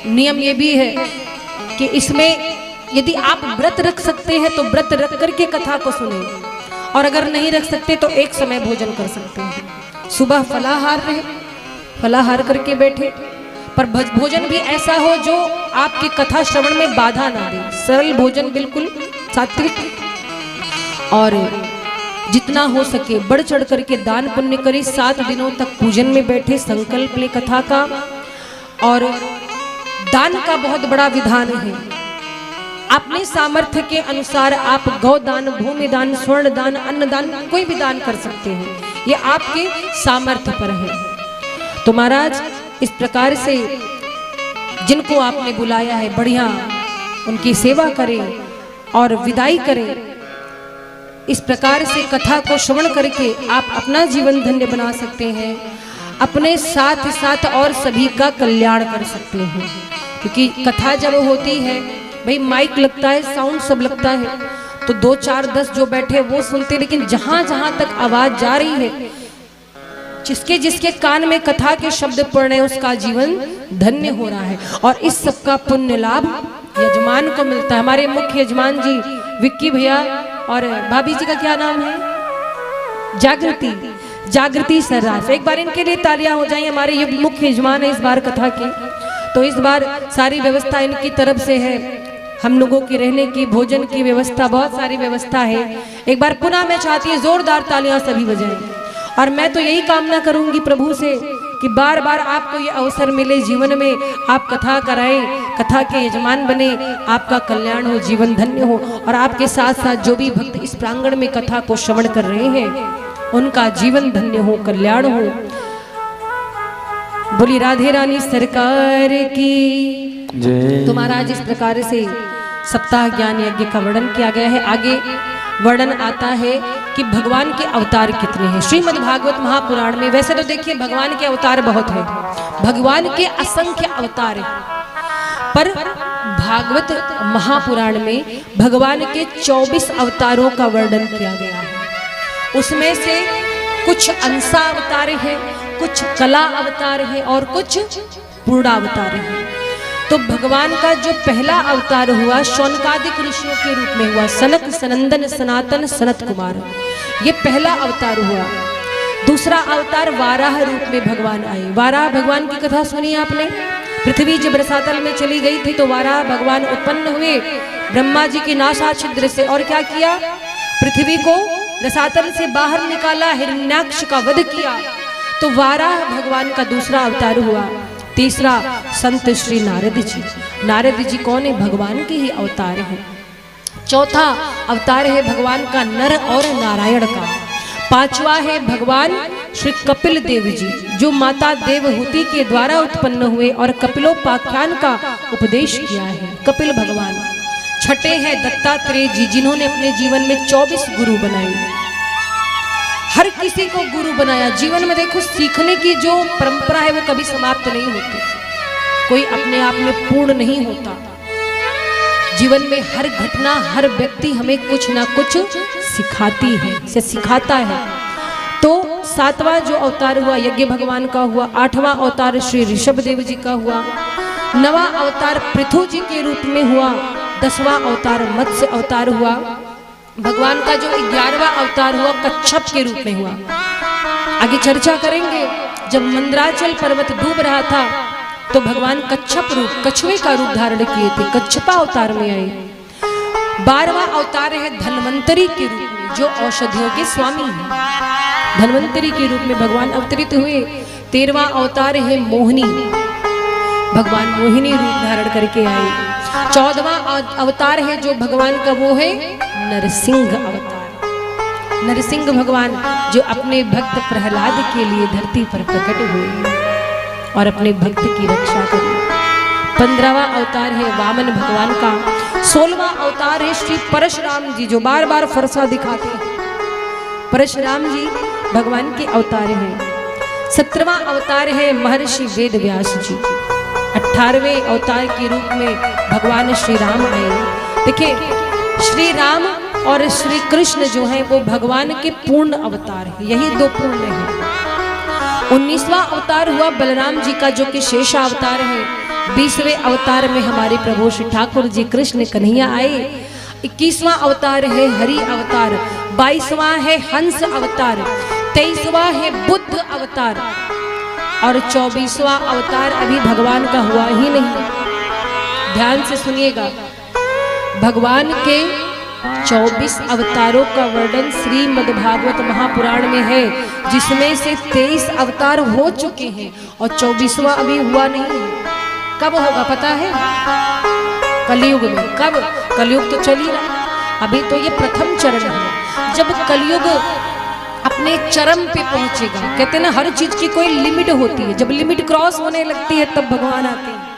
नियम ये भी है कि इसमें यदि आप व्रत रख सकते हैं तो व्रत रख करके कथा को सुने, और अगर नहीं रख सकते तो एक समय भोजन कर सकते हैं। सुबह फलाहार रहे, फलाहार करके बैठे, पर भोजन भी ऐसा हो जो आपकी कथा श्रवण में बाधा ना दे। सरल भोजन, बिल्कुल सात्विक, और जितना हो सके बढ़ चढ़ करके दान पुण्य करें। 7 दिनों तक पूजन में बैठे, संकल्प ले कथा का। और दान का बहुत बड़ा विधान है, अपने सामर्थ्य के अनुसार आप गौदान, भूमि दान, स्वर्ण दान, अन्न दान, कोई भी दान कर सकते हैं, ये आपके सामर्थ्य पर है। तो महाराज इस प्रकार से जिनको आपने बुलाया है, बढ़िया उनकी सेवा करें और विदाई करें। इस प्रकार से कथा को श्रवण करके आप अपना जीवन धन्य बना सकते हैं, अपने साथ साथ और सभी का कल्याण कर सकते हैं। क्योंकि कथा जब होती है भाई, माइक लगता है, साउंड सब लगता है, तो 2, 4, 10 जो बैठे वो सुनते, लेकिन जहां जहां तक आवाज जा रही है, जिसके जिसके कान में कथा के शब्द पड़ रहे हैं, उसका जीवन धन्य हो रहा है। और इस सब का पुण्य लाभ यजमान को मिलता है। हमारे मुख्य यजमान जी विक्की भैया और भाभी जी का क्या नाम है? जागृति सर्राफ। एक बार इनके लिए तालियां हो जाएं। हमारे ये मुख्य यजमान है इस बार कथा की, तो इस बार सारी व्यवस्था इनकी तरफ से है। हम लोगों की रहने की, भोजन की व्यवस्था, बहुत सारी व्यवस्था है। एक बार पुनः मैं चाहती हूँ जोरदार तालियां सभी बजाएं। और मैं तो यही कामना करूंगी प्रभु से कि बार बार आपको ये अवसर मिले जीवन में, आप कथा कराएं, कथा के यजमान बने, आपका कल्याण हो, जीवन धन्य हो। और आपके साथ साथ जो भी भक्त इस प्रांगण में कथा को श्रवण कर रहे हैं, उनका जीवन धन्य हो, कल्याण हो। बोली राधे रानी सरकार की जय। तो महाराज इस प्रकार से सप्ताह ज्ञान यज्ञ का वर्णन किया गया है। आगे वर्णन आता है कि भगवान के अवतार कितने हैं। श्रीमद् भागवत महापुराण में वैसे तो देखिए भगवान के अवतार बहुत हैं, भगवान के असंख्य अवतार हैं, पर भागवत महापुराण में भगवान के 24 अवतारों का वर्णन किया गया है। उसमें से कुछ अंशा अवतार हैं, कुछ कला अवतार हैं और कुछ पूर्णावतार हैं। तो भगवान का जो पहला अवतार हुआ शौनकादिक ऋषियों के रूप में हुआ, सनक सनंदन सनातन सनत कुमार, ये पहला अवतार हुआ। दूसरा अवतार वाराह रूप में भगवान आए। वाराह भगवान की कथा सुनी आपने। पृथ्वी जब रसातल में चली गई थी तो वाराह भगवान उत्पन्न हुए ब्रह्मा जी के नासा छिद्र से, और क्या किया? पृथ्वी को रसातल से बाहर निकाला, हिरण्याक्ष का वध किया। तो वाराह भगवान का दूसरा अवतार हुआ। तीसरा संत श्री नारद जी। नारद जी कौन है? भगवान के ही अवतार हैं। चौथा अवतार है भगवान का नर और नारायण का। पांचवा है भगवान श्री कपिल देव जी, जो माता देवहूति के द्वारा उत्पन्न हुए और कपिलोपाख्यान का उपदेश किया है, कपिल भगवान। छठे हैं दत्तात्रेय जी, जिन्होंने अपने जीवन में 24 गुरु बनाए, हर किसी को गुरु बनाया। जीवन में देखो सीखने की जो परंपरा है वो कभी समाप्त नहीं होती, कोई अपने आप में पूर्ण नहीं होता। जीवन में हर घटना, हर व्यक्ति हमें कुछ ना कुछ सिखाती है, से सिखाता है। तो 7वां जो अवतार हुआ यज्ञ भगवान का हुआ। 8वां अवतार श्री ऋषभ देव जी का हुआ। 9वां अवतार पृथु जी के रूप में हुआ। 10वां अवतार मत्स्य अवतार हुआ। भगवान का जो 11वां अवतार हुआ कच्छप के रूप में हुआ। आगे चर्चा करेंगे। जब मंदराचल पर्वत डूब रहा था तो भगवान कच्छप रूप, कछुए का रूप धारण किए थे, कच्छपा अवतार में आए। 12वां अवतार है धन्वंतरी के रूप में, जो औषधियों के स्वामी हैं। धन्वंतरी के रूप में भगवान अवतरित हुए। 13वां अवतार है मोहिनी। भगवान मोहिनी रूप धारण करके आए। 14वां अवतार है जो भगवान का, वो है नरसिंह अवतार। नरसिंह भगवान जो अपने भक्त प्रहलाद के लिए धरती पर प्रकट हुए और अपने भक्त की रक्षा करी। 15वां अवतार है वामन भगवान का। 16वां अवतार है श्री परशुराम जी जो बार बार फरसा दिखाते हैं। परशुराम जी भगवान के अवतार हैं। 17वां अवतार है महर्षि वेद व्यास जी। 18वें अवतार के रूप में भगवान श्री राम आए। देखिए, श्री राम और श्री कृष्ण जो हैं वो भगवान के पूर्ण अवतार हैं, यही दो पूर्ण हैं। 19वां अवतार हुआ बलराम जी का जो कि शेषा अवतार है। 20वें अवतार में हमारे प्रभु श्री ठाकुर जी कृष्ण कन्हैया आए। 21वां अवतार है हरि अवतार। 22वां है हंस अवतार। 23वां है बुद्ध अवतार और 24वां अवतार अभी भगवान का हुआ ही नहीं। ध्यान से सुनिएगा, भगवान के 24 अवतारों का वर्णन श्रीमद्भागवत महापुराण में है, जिसमें से 23 अवतार हो चुके हैं और 24वां अभी हुआ नहीं है। कब होगा पता है? कलयुग में। कब? कलयुग तो चल ही रहा, अभी तो ये प्रथम चरण है। जब कलयुग अपने चरम पे पहुंचेगा, कहते हैं ना हर चीज की कोई लिमिट होती है, जब लिमिट क्रॉस होने लगती है तब भगवान आते हैं।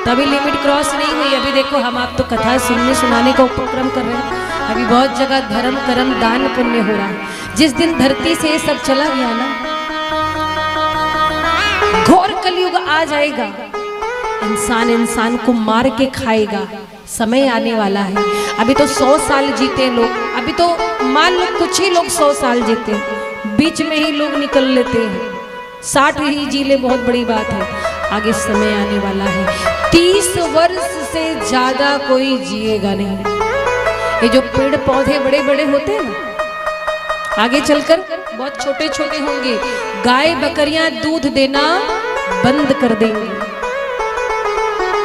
तभी लिमिट क्रॉस नहीं हुई। अभी देखो, हम आप तो कथा सुनने सुनाने का उपक्रम कर रहे हैं। अभी बहुत जगह धर्म कर्म दान पुण्य हो रहा है। जिस दिन धरती से ये सब चला गया ना, घोर कलयुग आ जाएगा, इंसान इंसान को मार के खाएगा। समय आने वाला है। अभी तो 100 साल जीते लोग, अभी तो मान लो कुछ ही लोग 100 साल जीते, बीच में ही लोग निकल लेते हैं। 60 ही जी ले, बहुत बड़ी बात है। आगे समय आने वाला है, 30 वर्ष से ज्यादा कोई जिएगा नहीं। ये जो पेड़ पौधे बड़े बड़े होते हैं ना, आगे चलकर बहुत छोटे छोटे होंगे। गाय बकरियां दूध देना बंद कर देंगे।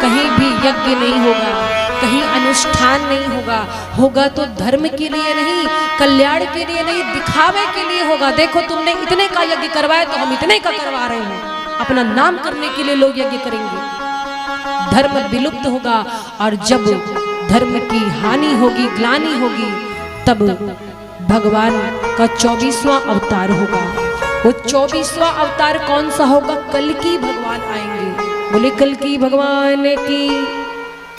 कहीं भी यज्ञ नहीं होगा, कहीं अनुष्ठान नहीं होगा। होगा तो धर्म के लिए नहीं, कल्याण के लिए नहीं, दिखावे के लिए होगा। देखो, तुमने इतने का यज्ञ करवाया तो हम इतने का करवा रहे हैं। अपना नाम करने के लिए लोग यज्ञ करेंगे। धर्म विलुप्त होगा और जब धर्म की हानि होगी, ग्लानि होगी, तब भगवान का 24वां अवतार होगा। वो 24वां अवतार कौन सा होगा? कल्कि भगवान आएंगे। बोले कल्कि भगवान की।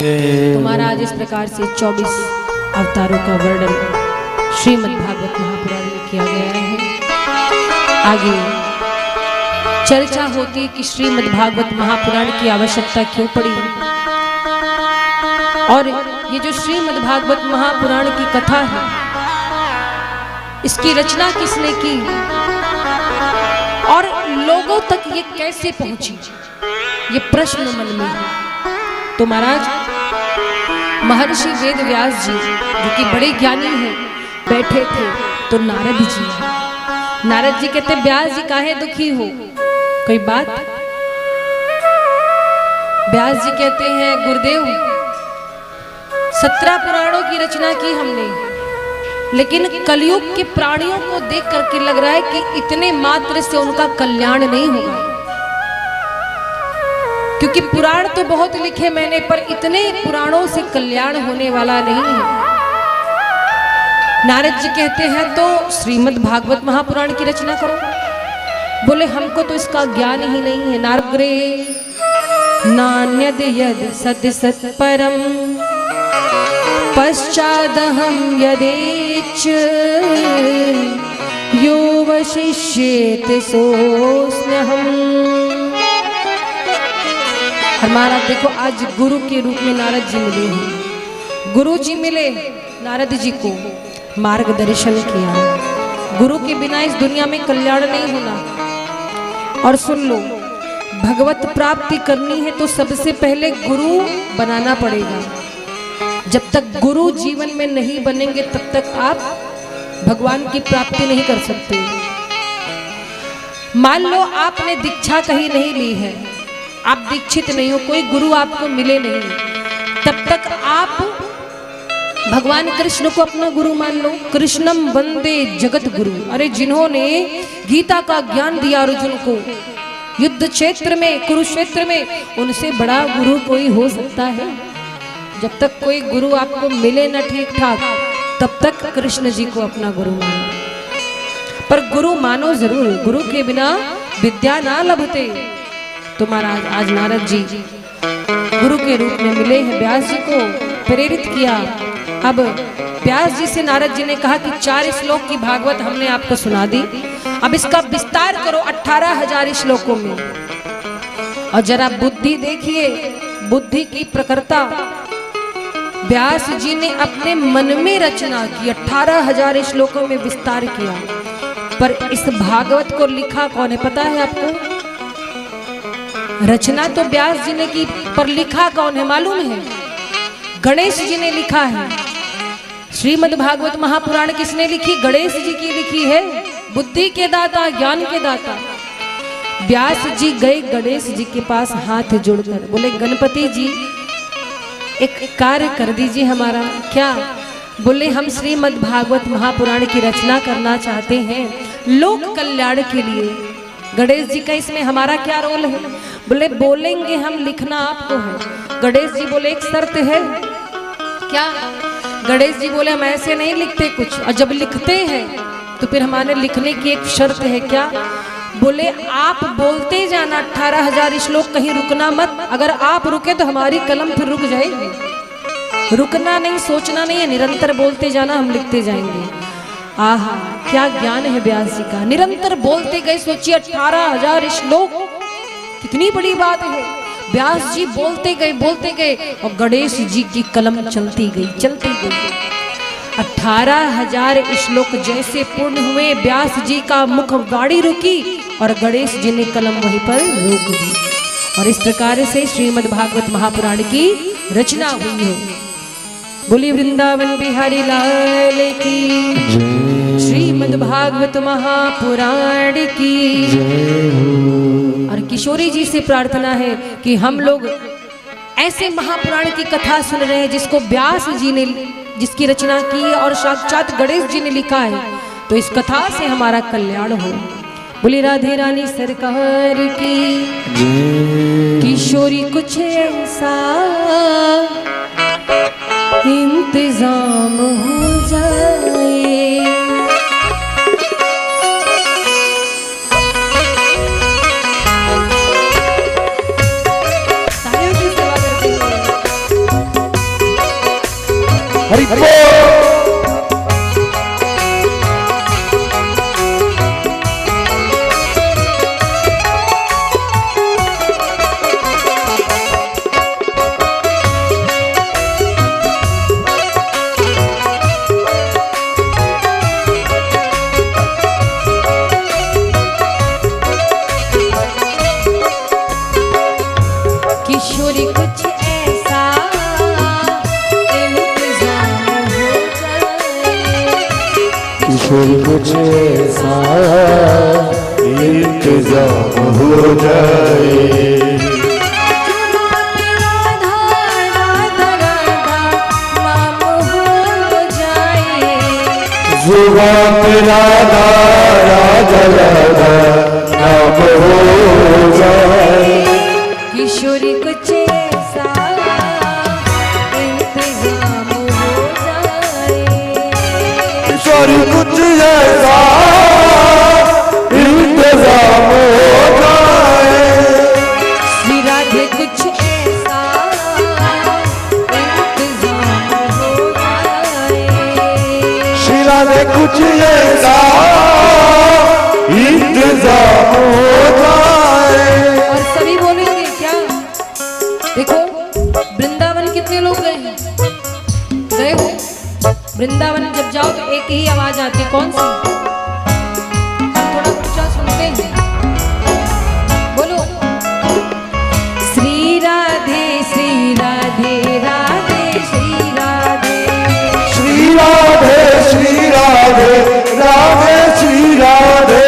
तो महाराज इस प्रकार से 24 अवतारों का वर्णन श्रीमद्भागवत महापुराण में किया गया है। आगे चर्चा होती कि श्रीमद्भागवत महापुराण की आवश्यकता क्यों पड़ी, और ये जो श्रीमद्भागवत महापुराण की कथा है, इसकी रचना किसने की और लोगों तक ये कैसे पहुंची, ये प्रश्न मन में है। तो महाराज महर्षि वेद व्यास जी जो कि बड़े ज्ञानी हैं, बैठे थे तो नारद जी कहते, व्यास जी काहे दुखी हो, कोई बात? व्यास जी कहते हैं, गुरुदेव 17 पुराणों की रचना की हमने, लेकिन कलयुग के प्राणियों को देख करके लग रहा है कि इतने मात्र से उनका कल्याण नहीं होगा। क्योंकि पुराण तो बहुत लिखे मैंने, पर इतने पुराणों से कल्याण होने वाला नहीं है। नारद जी कहते हैं, तो श्रीमद् भागवत महापुराण की रचना करो। बोले हमको तो इसका ज्ञान ही नहीं है। नारग्रे नान्यद यद सद सत परम पश्चादहम यदेच यो वशिष्येत सोऽस्म्यहम्। और महाराज देखो, आज गुरु के रूप में नारद जी मिले हैं। गुरु जी मिले नारद जी को, मार्गदर्शन किया। गुरु के बिना इस दुनिया में कल्याण नहीं होना। और सुन लो, भगवत प्राप्ति करनी है तो सबसे पहले गुरु बनाना पड़ेगा। जब तक गुरु जीवन में नहीं बनेंगे तब तक आप भगवान की प्राप्ति नहीं कर सकते। मान लो आपने दीक्षा कहीं नहीं ली है, आप दीक्षित नहीं हो, कोई गुरु आपको मिले नहीं, तब तक आप भगवान कृष्ण को अपना गुरु मान लो। कृष्णम वंदे जगत गुरु। अरे जिन्होंने गीता का ज्ञान दिया अर्जुन को, युद्ध क्षेत्र में, कुरुक्षेत्र में उनसे बड़ा गुरु कोई हो सकता है? जब तक कोई गुरु आपको मिले न ठीक ठाक, तब तक कृष्ण जी को अपना गुरु मानो। पर गुरु मानो जरूर, गुरु के बिना विद्या ना लभते। तो महाराज आज नारद जी गुरु के रूप में मिले हैं, व्यास जी को प्रेरित किया। अब व्यास जी से नारद जी ने कहा कि 4 श्लोक की भागवत हमने आपको सुना दी, अब इसका विस्तार करो 18,000 श्लोकों में। और जरा बुद्धि देखिए, बुद्धि की प्रखरता। व्यास जी ने अपने मन में रचना की, 18,000 श्लोकों में विस्तार किया। पर इस भागवत को लिखा कौन है पता है आपको? रचना तो व्यास जी ने की, पर लिखा कौन है मालूम है? गणेश जी ने लिखा है। श्रीमद् भागवत महापुराण किसने लिखी? गणेश जी की लिखी है। बुद्धि के दाता, ज्ञान के दाता। व्यास जी गए गणेश जी के पास हाथ जोड़कर, बोले गणपति जी एक कार्य कर दीजिए हमारा। क्या? बोले हम श्रीमद् भागवत महापुराण की रचना करना चाहते हैं लोक कल्याण के लिए। गणेश जी का इसमें हमारा क्या रोल है? बोले बोलेंगे हम, लिखना आपको है। गणेश जी बोले एक शर्त है। क्या? गणेश जी बोले हम ऐसे नहीं लिखते कुछ, और जब लिखते हैं तो फिर हमारे लिखने की एक शर्त है। क्या? बोले आप बोलते जाना 18,000 श्लोक, कहीं रुकना मत। अगर आप रुके तो हमारी कलम फिर रुक जाएगी। रुकना नहीं, सोचना नहीं है, निरंतर बोलते जाना, हम लिखते जाएंगे। आहा, क्या ज्ञान है व्यास जी का। निरंतर बोलते गए, सोचिए 18,000 श्लोक कितनी बड़ी बात है। व्यास जी बोलते गए और गणेश जी की कलम चलती गई। 18,000 श्लोक जैसे पूर्ण हुए, व्यास जी का मुख वाणी रुकी और गणेश जी ने कलम वहीं पर रोक दी। और इस प्रकार से श्रीमद् भागवत महापुराण की रचना हुई है। बोली वृंदावन बिहारी लाल की, श्रीमद् भागवत महापुराण की। और किशोरी जी से प्रार्थना है कि हम लोग ऐसे महापुराण की कथा सुन रहे हैं जिसको व्यास जी ने, जिसकी रचना की है और साक्षात गणेश जी ने लिखा है, तो इस कथा से हमारा कल्याण हो। बोली राधे रानी सरकार की। किशोरी कुछ ऐसा इंतजाम हो जाए, तालियों की सेवा करते हुए। हरि बोल। किशोरी कुछ ऐसा इंतजाम हो जाए, किशोरी कुछ ऐसा इंतजाम हो जाए। जुबान पे राधा राधा राधा नाम हो जाए। किशोरी कुछ ऐसा इंतजाम हो जाए, किशोरी कुछ ऐसा इंतजाम हो जाए। श्री राधे कुछ ऐसा इंतजाम हो जाए, श्री राधे कुछ ऐसा इंतजाम हो जाए। और सभी बोलेंगे क्या? देखो वृंदावन कितने लोग गए हैं? गए हो? वृंदावन जब जाओ तो एक ही आवाज आती है, कौन सी? हम थोड़ा ऊंचा सुनते हैं, बोलो श्री राधे राधे श्री राधे, श्री राधे श्री राधे राधे श्री राधे,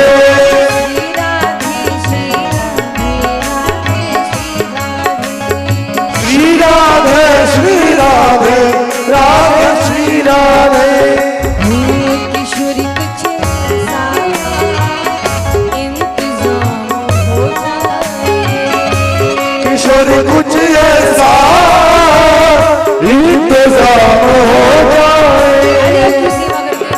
श्री राधे श्री राधे राधे श्री राधे। किशोरी कुछ किशोर कुछ ऐसा इंतजाम हो जाए। आपकी सेवा करते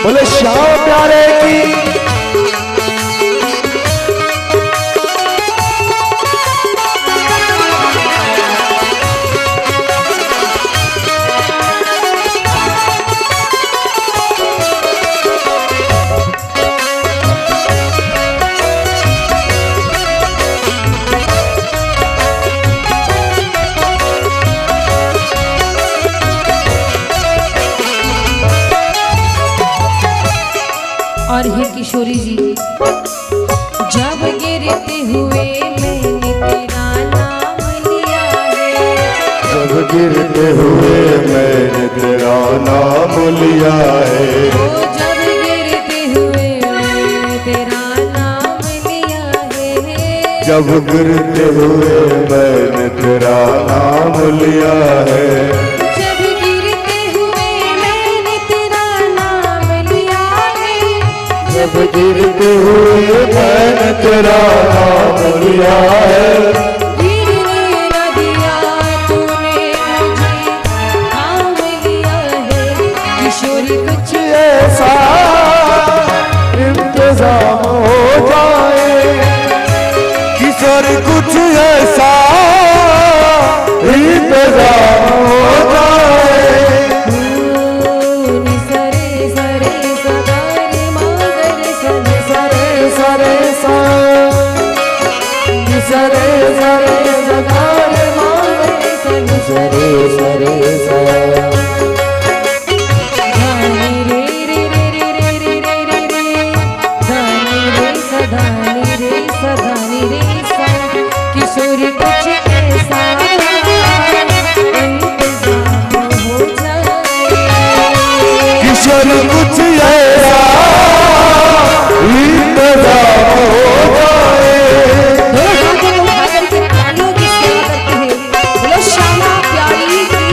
बोले श्याम प्यारे की और हे किशोरी जी, जब गिरते हुए मैंने तेरा नाम लिया है, जब गिरते हुए मैंने तेरा नाम लिया है, ओ जब गिरते हुए मैंने तेरा नाम लिया है, जब गिरते हुए मैंने तेरा नाम लिया है, जब गिरते हुए मैंने तेरा नाम लिया है, जब गिरते हुए मैंने तेरा नाम लिया है, गिरने न दिया तूने मुझे थाम लिया है, किशोरी कुछ ऐसा इंतजाम हो जाए, किशोर कुछ ऐसा इंतजाम हो जाए। सरे सरे सदारे मगर सरे सरे सरे सा सरे सरे सदारे मांगे सरे सरे सा धानी रे रे रे रे रे रे रे रे रे धानी रे सधानी रे सधानी रे सा किशोरी कुछ ऐसा इंतजाम हो जाए, किशोर कुछ ऐसा इंतजाम हो जाए। दोनों हाथों को उठा करके तालियों की सेवा करते हैं। बोलो श्यामा प्यारी की।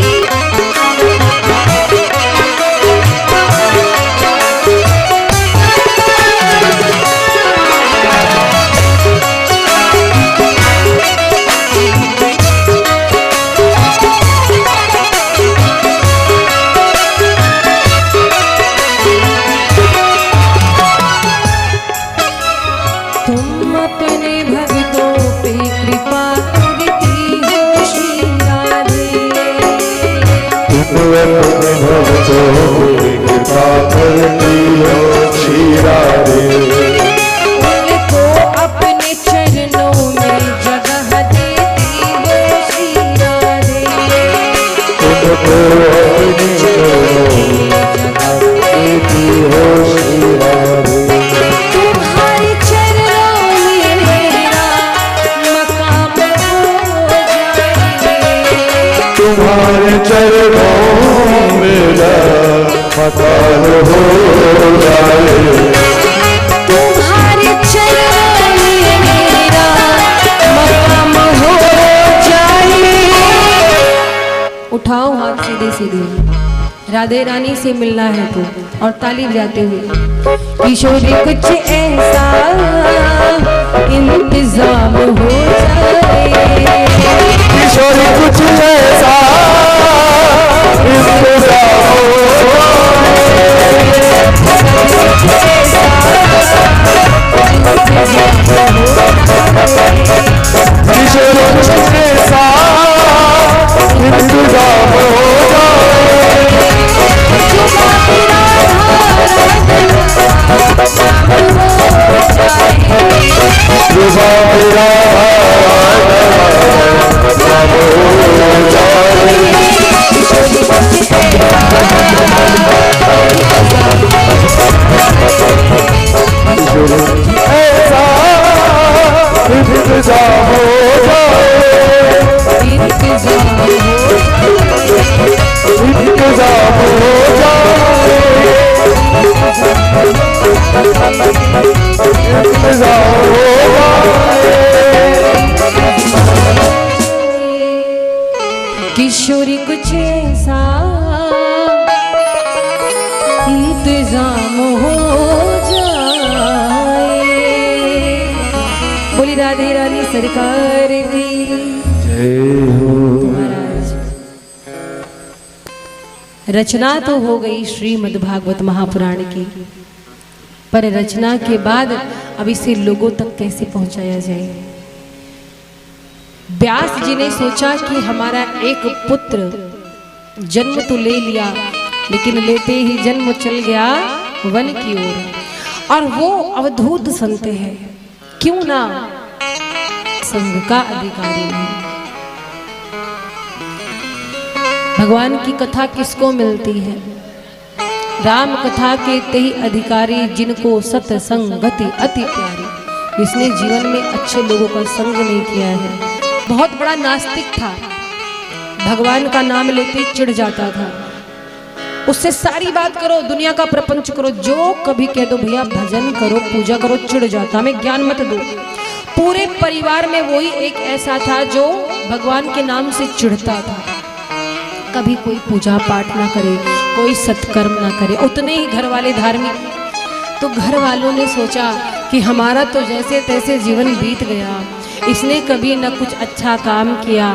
तुम अपने भक्तों पे कृपा करती हो श्री राधे, तुम अपने भक्तों की कृपा करती हो श्री राधे, उनको अपने चरणों में जगह देती हो श्री राधे, तुमको अपने चरणों में जगह देती हो श्री राधे, तुम्हारे चरणों में मेरा मकाम हो जाए, तुम्हारे चरणों में मेरा मकान हो जाए, तुम्हारे चरणों में मेरा मकाम हो जाए। उठाओ हाथ सीधे सीधे, राधे रानी से मिलना है तो, और ताली बजाते हुए किशोरी कुछ ऐसा इंतजाम हो जाए, किशोर कुछ ऐसा इंतजाम हो किशोर कुछ ऐसा इंतजाम हो किशोरी कुछ ऐसा इंतजाम हो जाए। बोली राधे रानी सरकार की जय हो। महाराज रचना तो हो गई श्रीमद् भागवत महापुराण की, पर रचना के बाद अब इसे लोगों तक कैसे पहुंचाया जाए। व्यास जी ने सोचा कि हमारा एक पुत्र जन्म तो ले लिया, लेकिन लेते ही जन्म चल गया वन की ओर, और वो अवधूत संत है, क्यों ना संघ का अधिकारी नहीं। भगवान की कथा किसको मिलती है? राम कथा के तेहि अधिकारी, जिनको सत्संगति अति प्यारी। जिसने जीवन में अच्छे लोगों का संग नहीं किया है। बहुत बड़ा नास्तिक था, भगवान का नाम लेते चिढ़ जाता था। उससे सारी बात करो, दुनिया का प्रपंच करो, जो कभी कह दो भैया भजन करो, पूजा करो, चिढ़ जाता, हमें ज्ञान मत दो। पूरे परिवार में वही एक ऐसा था जो भगवान के नाम से चिढ़ता था। कभी कोई पूजा पाठ ना करे, कोई सत्कर्म ना करे, उतने ही घर वाले धार्मिक। तो घर वालों ने सोचा कि हमारा तो जैसे तैसे जीवन बीत गया, इसने कभी न कुछ अच्छा काम किया,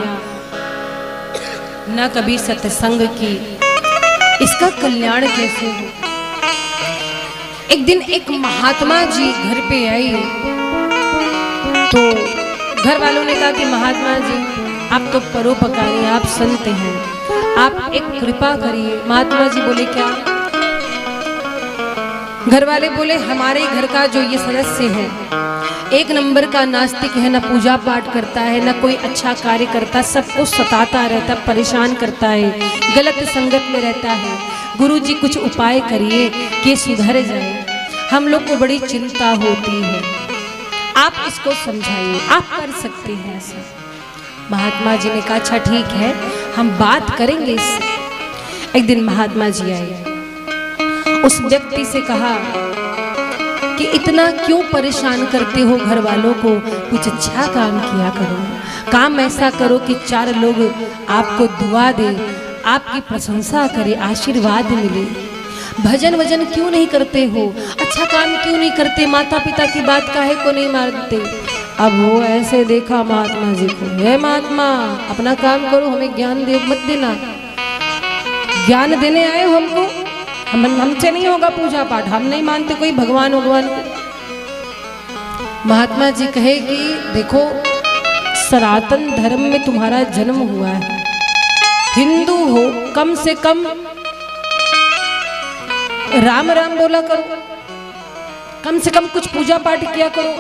न कभी सत्संग की, इसका कल्याण कैसे हो। एक दिन एक महात्मा जी घर पे आई, तो घर वालों ने कहा कि महात्मा जी आप तो परोपकारी, आप संत हैं, आप एक कृपा करिए। महात्मा जी बोले क्या? घर वाले बोले हमारे घर का जो ये सदस्य है एक नंबर का नास्तिक है, न पूजा पाठ करता है, न कोई अच्छा कार्य करता, सबको सताता रहता, परेशान करता है, गलत संगत में रहता है। गुरुजी कुछ उपाय करिए कि सुधर जाए, हम लोग को बड़ी चिंता होती है, आप इसको समझाइए, आप कर सकते हैं ऐसा। महात्मा जी ने कहा अच्छा ठीक है, हम बात करेंगे इससे। एक दिन महात्मा जी आए, उस व्यक्ति से कहा कि इतना क्यों परेशान करते हो घर वालों को, कुछ अच्छा काम किया करो, काम ऐसा करो कि चार लोग आपको दुआ दे, आपकी प्रशंसा करे, आशीर्वाद मिले। भजन वजन क्यों नहीं करते हो, अच्छा काम क्यों नहीं करते, माता पिता की बात काहे को नहीं मानते। अब वो ऐसे देखा महात्मा जी को, हे महात्मा अपना काम करो, हमें ज्ञान दे मत देना, ज्ञान देने आए हो हमको, हमसे नहीं होगा पूजा पाठ, हम नहीं मानते कोई भगवान भगवान को। महात्मा जी कहे कि देखो सनातन धर्म में तुम्हारा जन्म हुआ है, हिंदू हो, कम से कम राम राम बोला करो, कम से कम कुछ पूजा पाठ किया करो।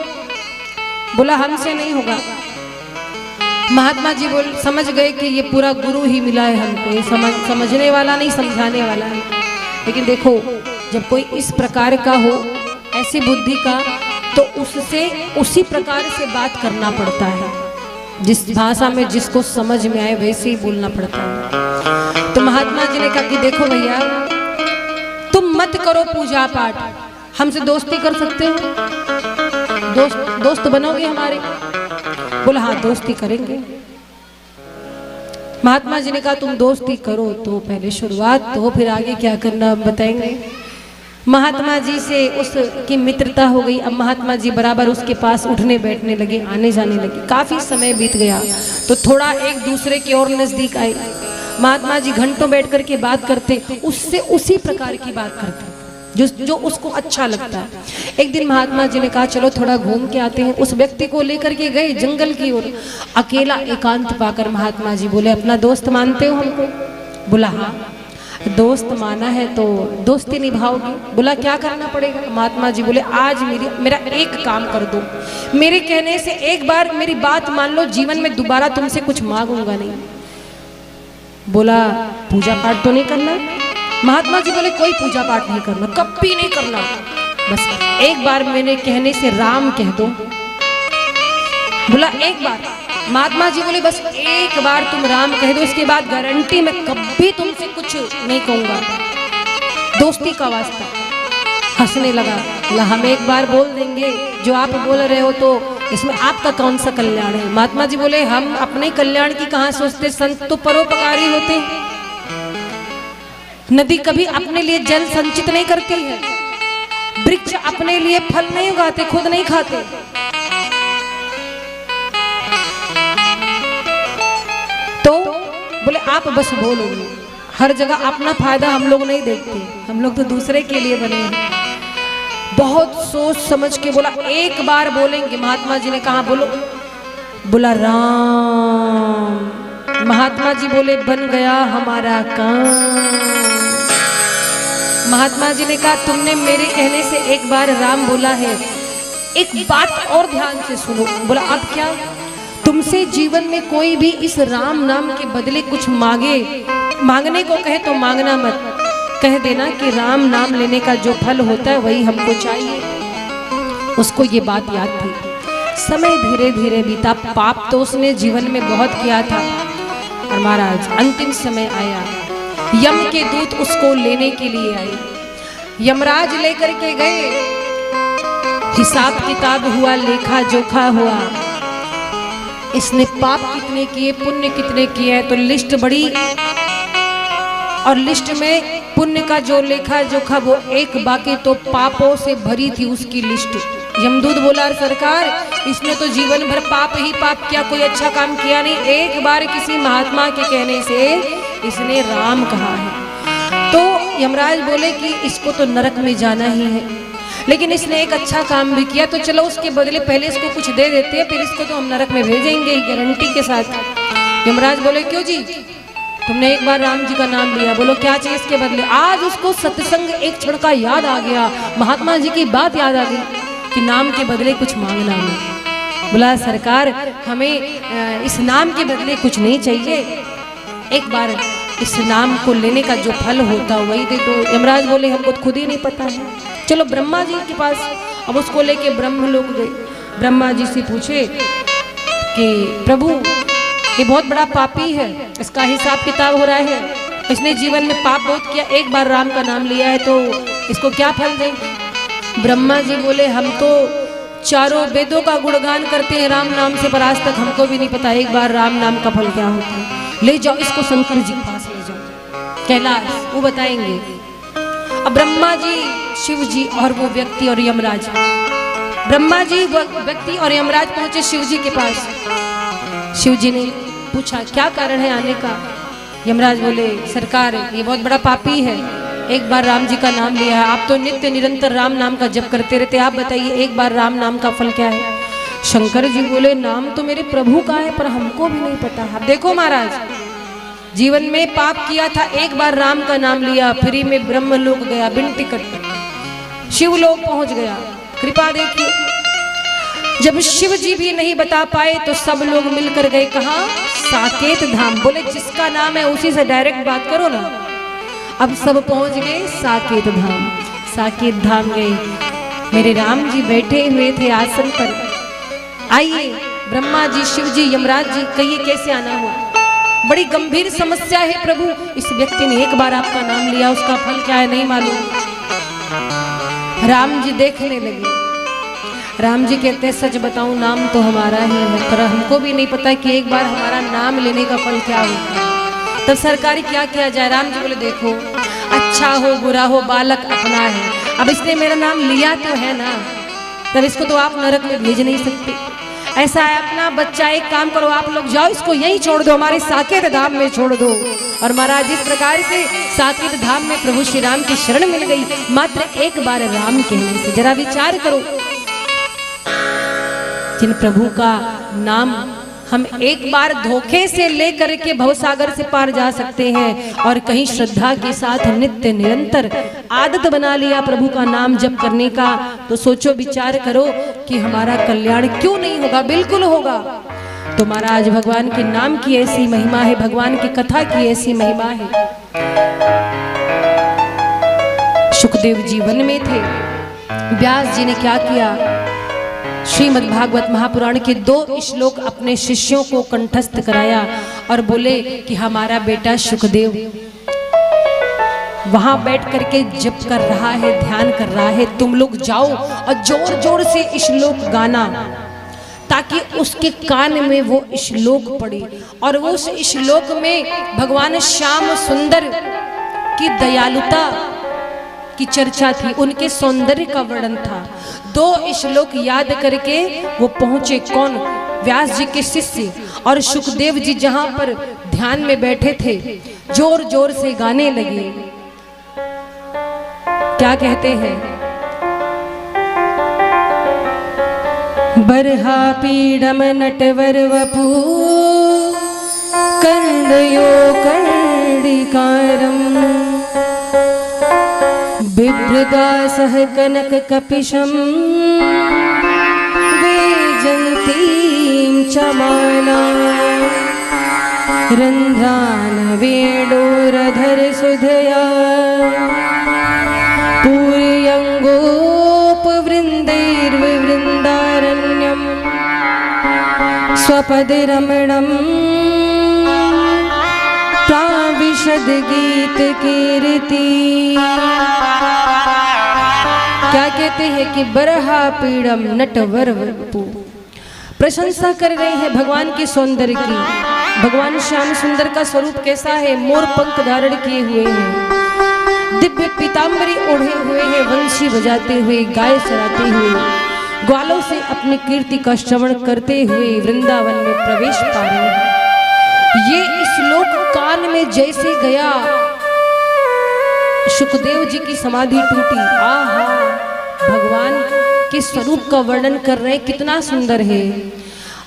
बोला हमसे नहीं होगा। महात्मा जी समझ गए कि ये पूरा गुरु ही मिला है हमको, ये समझने वाला नहीं, समझाने वाला है। लेकिन देखो जब कोई इस प्रकार का हो, ऐसी बुद्धि का, तो उससे उसी प्रकार से बात करना पड़ता है, जिस भाषा में जिसको समझ में आए वैसे ही बोलना पड़ता है। तो महात्मा जी ने कहा कि देखो भैया तुम मत करो पूजा पाठ, हमसे दोस्ती कर सकते हो, दोस्त बनोगे हमारे? बोला हाँ दोस्ती करेंगे। महात्मा जी ने कहा तुम दोस्ती करो तो पहले शुरुआत तो, फिर आगे क्या करना बताएंगे। महात्मा जी से उसकी मित्रता हो गई। अब महात्मा जी बराबर उसके पास उठने बैठने लगे, आने जाने लगे। काफी समय बीत गया तो थोड़ा एक दूसरे की ओर नजदीक आए। महात्मा जी घंटों बैठ करके बात करते, उससे उसी प्रकार की बात करते जो उसको अच्छा लगता है। एक दिन महात्मा जी ने कहा चलो थोड़ा घूम के आते हैं। उस व्यक्ति को लेकर के गए जंगल की ओर। अकेला एकांत पाकर महात्मा जी बोले अपना दोस्त मानते हो हमको? बोला हाँ दोस्त माना है तो दोस्ती निभाओगी। बोला क्या करना पड़ेगा? महात्मा जी बोले आज मेरा एक काम कर दो, मेरे कहने से एक बार मेरी बात मान लो, जीवन में दोबारा तुमसे कुछ मांगूंगा नहीं। बोला पूजा पाठ तो नहीं करना? महात्मा जी बोले कोई पूजा पाठ नहीं करना, कभी नहीं करना, बस एक बार मेरे कहने से राम कह दो। बोला एक बार? महात्मा जी बोले बस एक बार तुम राम कह दो, इसके बाद गारंटी मैं कभी तुमसे कुछ नहीं कहूंगा, दोस्ती का वास्ता। हंसने लगा। बोला हम एक बार बोल देंगे, जो आप बोल रहे हो तो इसमें आपका कौन सा कल्याण है? महात्मा जी बोले हम अपने कल्याण की कहां सोचते, संत तो परोपकारी होते हैं। नदी कभी अपने लिए जल संचित नहीं करती है, वृक्ष अपने लिए फल नहीं उगाते, खुद नहीं खाते। तो बोले आप बस बोलो, हर जगह अपना फायदा हम लोग नहीं देखते, हम लोग तो दूसरे के लिए बने हैं। बहुत सोच समझ के बोला, एक बार बोलेंगे। महात्मा जी ने कहा बोलो, बोला राम। महात्मा जी बोले बन गया हमारा काम। महात्मा जी ने कहा तुमने मेरे कहने से एक बार राम बोला है, एक बात और ध्यान से सुनो। बोला अब क्या? तुमसे जीवन में कोई भी इस राम नाम के बदले कुछ मांगे, मांगने को कहे तो मांगना मत, कह देना कि राम नाम लेने का जो फल होता है वही हमको चाहिए। उसको ये बात याद थी। समय धीरे धीरे बीता, पाप तो उसने जीवन में बहुत किया था। और महाराज अंतिम समय आया, यम के दूत उसको लेने के लिए आए। यमराज लेकर के गए, हिसाब किताब हुआ, लेखा जोखा हुआ। इसने पाप कितने किए, पुण्य कितने किए, तो लिस्ट बड़ी, और लिस्ट में पुण्य का जो लेखा जोखा वो एक, बाकी तो पापों से भरी थी उसकी लिस्ट। यमदूत बोला सरकार इसने तो जीवन भर पाप ही पाप किया, कोई अच्छा काम किया नहीं। एक बार किसी महात्मा के कहने से इसने राम कहा है, तो यमराज बोले कि इसको तो नरक में जाना ही है, लेकिन इसने एक अच्छा काम भी किया, तो चलो उसके बदले पहले इसको कुछ दे देते हैं, फिर इसको तो हम नरक में भेजेंगे ही गारंटी के साथ। यमराज बोले क्यों जी, तुमने एक बार राम जी का नाम लिया, बोलो क्या चाहिए इसके बदले? आज उसको सत्संग एक क्षण का याद आ गया, महात्मा जी की बात याद आ गई कि नाम के बदले कुछ मांगना है। बोला सरकार हमें इस नाम के बदले कुछ नहीं चाहिए, एक बार इस नाम को लेने का जो फल होता वही दे दो। यमराज बोले हमको खुद ही नहीं पता है, चलो ब्रह्मा जी के पास। अब उसको लेके ब्रह्मलोक गए, ब्रह्मा जी से पूछे कि प्रभु ये बहुत बड़ा पापी है, इसका हिसाब किताब हो रहा है, इसने जीवन में पाप बहुत किया, एक बार राम का नाम लिया है, तो इसको क्या फल दें? ब्रह्मा जी बोले हम तो चारों वेदों का गुणगान करते हैं राम नाम से, पर आज तक हमको भी नहीं पता एक बार राम नाम का फल क्या होता है। ले जाओ इसको शंकर जी के पास ले जाओ, कैलाश, वो बताएंगे। अब ब्रह्मा जी, शिव जी और वो व्यक्ति और यमराज, ब्रह्मा जी व्यक्ति और यमराज पहुंचे शिव जी के पास। शिव जी ने पूछा क्या कारण है आने का? यमराज बोले सरकार ये बहुत बड़ा पापी है, एक बार राम जी का नाम लिया है, आप तो नित्य निरंतर राम नाम का जप करते रहते, आप बताइए एक बार राम नाम का फल क्या है? शंकर जी बोले नाम तो मेरे प्रभु का है पर हमको भी नहीं पता। अब देखो महाराज जीवन में पाप किया था, एक बार राम का नाम लिया, फ्री में ब्रह्मलोक गया, बिन टिकट शिवलोक पहुंच गया। कृपा देखिए, जब शिव जी भी नहीं बता पाए तो सब लोग मिलकर गए कहाँ? साकेत धाम। बोले जिसका नाम है उसी से डायरेक्ट बात करो ना। अब सब पहुंच गए साकेत धाम। साकेत धाम गए, मेरे राम जी बैठे हुए थे आसन पर। आइए ब्रह्मा जी, शिव जी, यमराज जी, कहिए कैसे आना हुआ? बड़ी गंभीर समस्या है प्रभु, इस व्यक्ति ने एक बार आपका नाम लिया, उसका फल क्या है नहीं मालूम। राम जी देखने लगे, राम जी कहते हैं सच बताऊं नाम तो हमारा ही है, पर हमको भी नहीं पता कि एक बार हमारा नाम लेने का फल क्या होता है। तब सरकारी क्या किया जाए? राम जी बोले देखो अच्छा हो बुरा हो बालक अपना है, अब इसने मेरा नाम लिया तो है ना, तब इसको तो आप नरक में भेज नहीं सकते। ऐसा है अपना बच्चा, एक काम करो आप लोग जाओ इसको यहीं छोड़ दो, हमारे साकेत धाम में छोड़ दो। और महाराज इस प्रकार से साकेत धाम में प्रभु श्री राम की शरण मिल गई, मात्र एक बार राम कहने से। जरा विचार करो, जिन प्रभु का नाम हम एक बार धोखे से लेकर के भवसागर से पार जा सकते हैं, और कहीं श्रद्धा के साथ नित्य निरंतर आदत बना लिया प्रभु का नाम जप करने का, तो सोचो विचार करो कि हमारा कल्याण क्यों नहीं होगा? बिल्कुल होगा। तो महाराज भगवान के नाम की ऐसी महिमा है, भगवान की कथा की ऐसी महिमा है। सुखदेव जी वन में थे, व्यास जी ने क्या किया? श्रीमद् भागवत महापुराण के 2 श्लोक अपने शिष्यों को कंठस्थ कराया और बोले कि हमारा बेटा सुखदेव वहां बैठ करके जप कर रहा है, ध्यान कर रहा है, तुम लोग जाओ और जोर जोर से श्लोक गाना, ताकि उसके कान में वो श्लोक पड़े। और वो उस श्लोक में भगवान श्याम सुंदर की दयालुता की चर्चा थी, उनके सौंदर्य का वर्णन था। 2 श्लोक याद करके वो पहुंचे कौन? व्यास जी के शिष्य। और सुखदेव जी जहां पर ध्यान में बैठे थे, जोर जोर से गाने लगे। क्या कहते हैं? बरहा पीडम नटवर वपू कर्णयो कर्णिकारम बिभ्रदासः कनक कपिशम वेजंतीं च माला रंध्रान वेणोरधर सुधया पूर्यंगोपवृंदैर्विवृंदारण्यम स्वपदरमणम प्राविशद गीत कीर्ति। क्या कहते हैं कि बरहा पीड़म नटवर वपु, प्रशंसा कर रहे हैं भगवान के सौंदर्य की। भगवान श्याम सुंदर का स्वरूप कैसा है? मोर पंख धारण किए हुए हैं, दिव्य पीताम्बरी ओढ़े हुए हैं, वंशी बजाते हुए, गाय चराते हुए, ग्वालों से अपनी कीर्ति का श्रवण करते हुए वृंदावन में प्रवेश पा रहे हैं। ये श्लोक कान में जैसे गया, सुखदेव जी की समाधि टूटी। आहा, भगवान के स्वरूप का वर्णन कर रहे, कितना सुंदर है।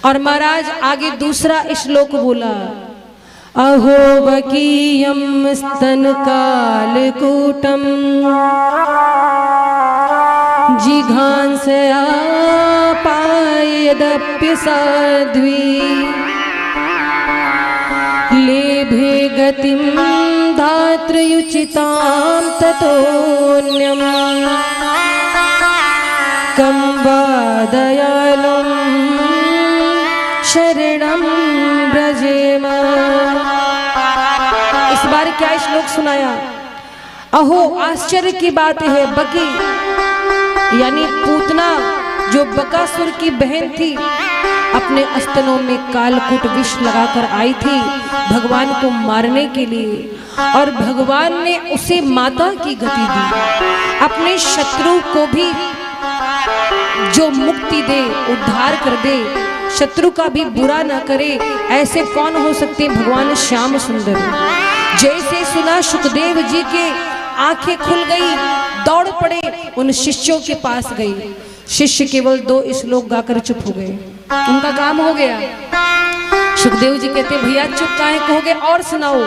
और महाराज आगे दूसरा श्लोक बोला, अहो बकीयम स्तन कालकूटम जिघांसया पायदप्य साध्वी लेभे गतिम धात्रयुचितां ततोऽन्यं कं वा दयालुं शरणं व्रजेम। इस बार क्या श्लोक सुनाया? अहो आश्चर्य की बात है, बकी यानी पूतना जो बकासुर की बहन थी, अपने स्तनों में कालकूट विष लगाकर आई थी भगवान को मारने के लिए। और भगवान ने उसे माता की गति दी, अपने शत्रु को भी जो मुक्ति दे, उद्धार कर दे, शत्रु का भी बुरा ना करे। ऐसे कौन हो सकते? भगवान श्याम सुंदर। जैसे सुना सुखदेव जी के आंखें खुल गई, दौड़ पड़े, उन शिष्यों के पास गई। शिष्य केवल 2 श्लोक गाकर चुप हो गए, उनका काम हो गया। सुखदेव जी कहते भैया चुप काहे कहोगे, और सुनाओ।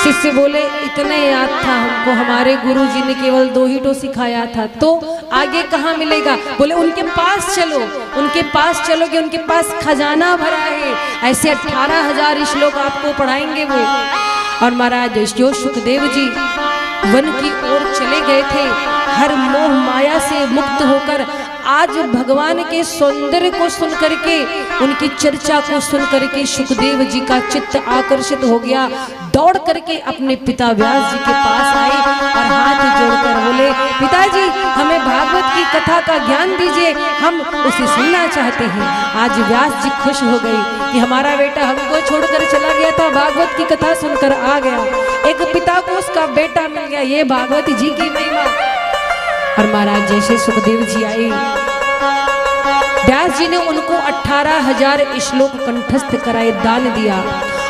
शिष्य बोले इतने याद था हमको, हमारे गुरु जी ने केवल 2 ही तो सिखाया था, तो आगे कहाँ मिलेगा? बोले उनके पास चलो, उनके पास चलोगे, उनके पास खजाना भरा है, ऐसे 18,000 श्लोक आपको पढ़ाएंगे वो। और महाराज जो सुखदेव जी वन की ओर चले गए थे, हर मोह माया से मुक्त होकर, आज भगवान के सौंदर्य को सुन करके, उनकी चर्चा को सुन करके सुखदेव जी का चित्त आकर्षित हो गया। दौड़ करके अपने पिता व्यास जी के पास आए और हाथ जोड़कर बोले, पिताजी हमें भागवत की कथा का ज्ञान दीजिए, हम उसे सुनना चाहते हैं। आज व्यास जी खुश हो गई कि हमारा बेटा हमको छोड़कर चला गया था, भागवत की कथा सुनकर आ गया, एक पिता को उसका बेटा मिल गया, ये भागवत जी की महिमा। और महाराज जैसे सुखदेव जी आए, व्यास जी ने उनको 18,000 श्लोक कंठस्थ कराए, दान दिया।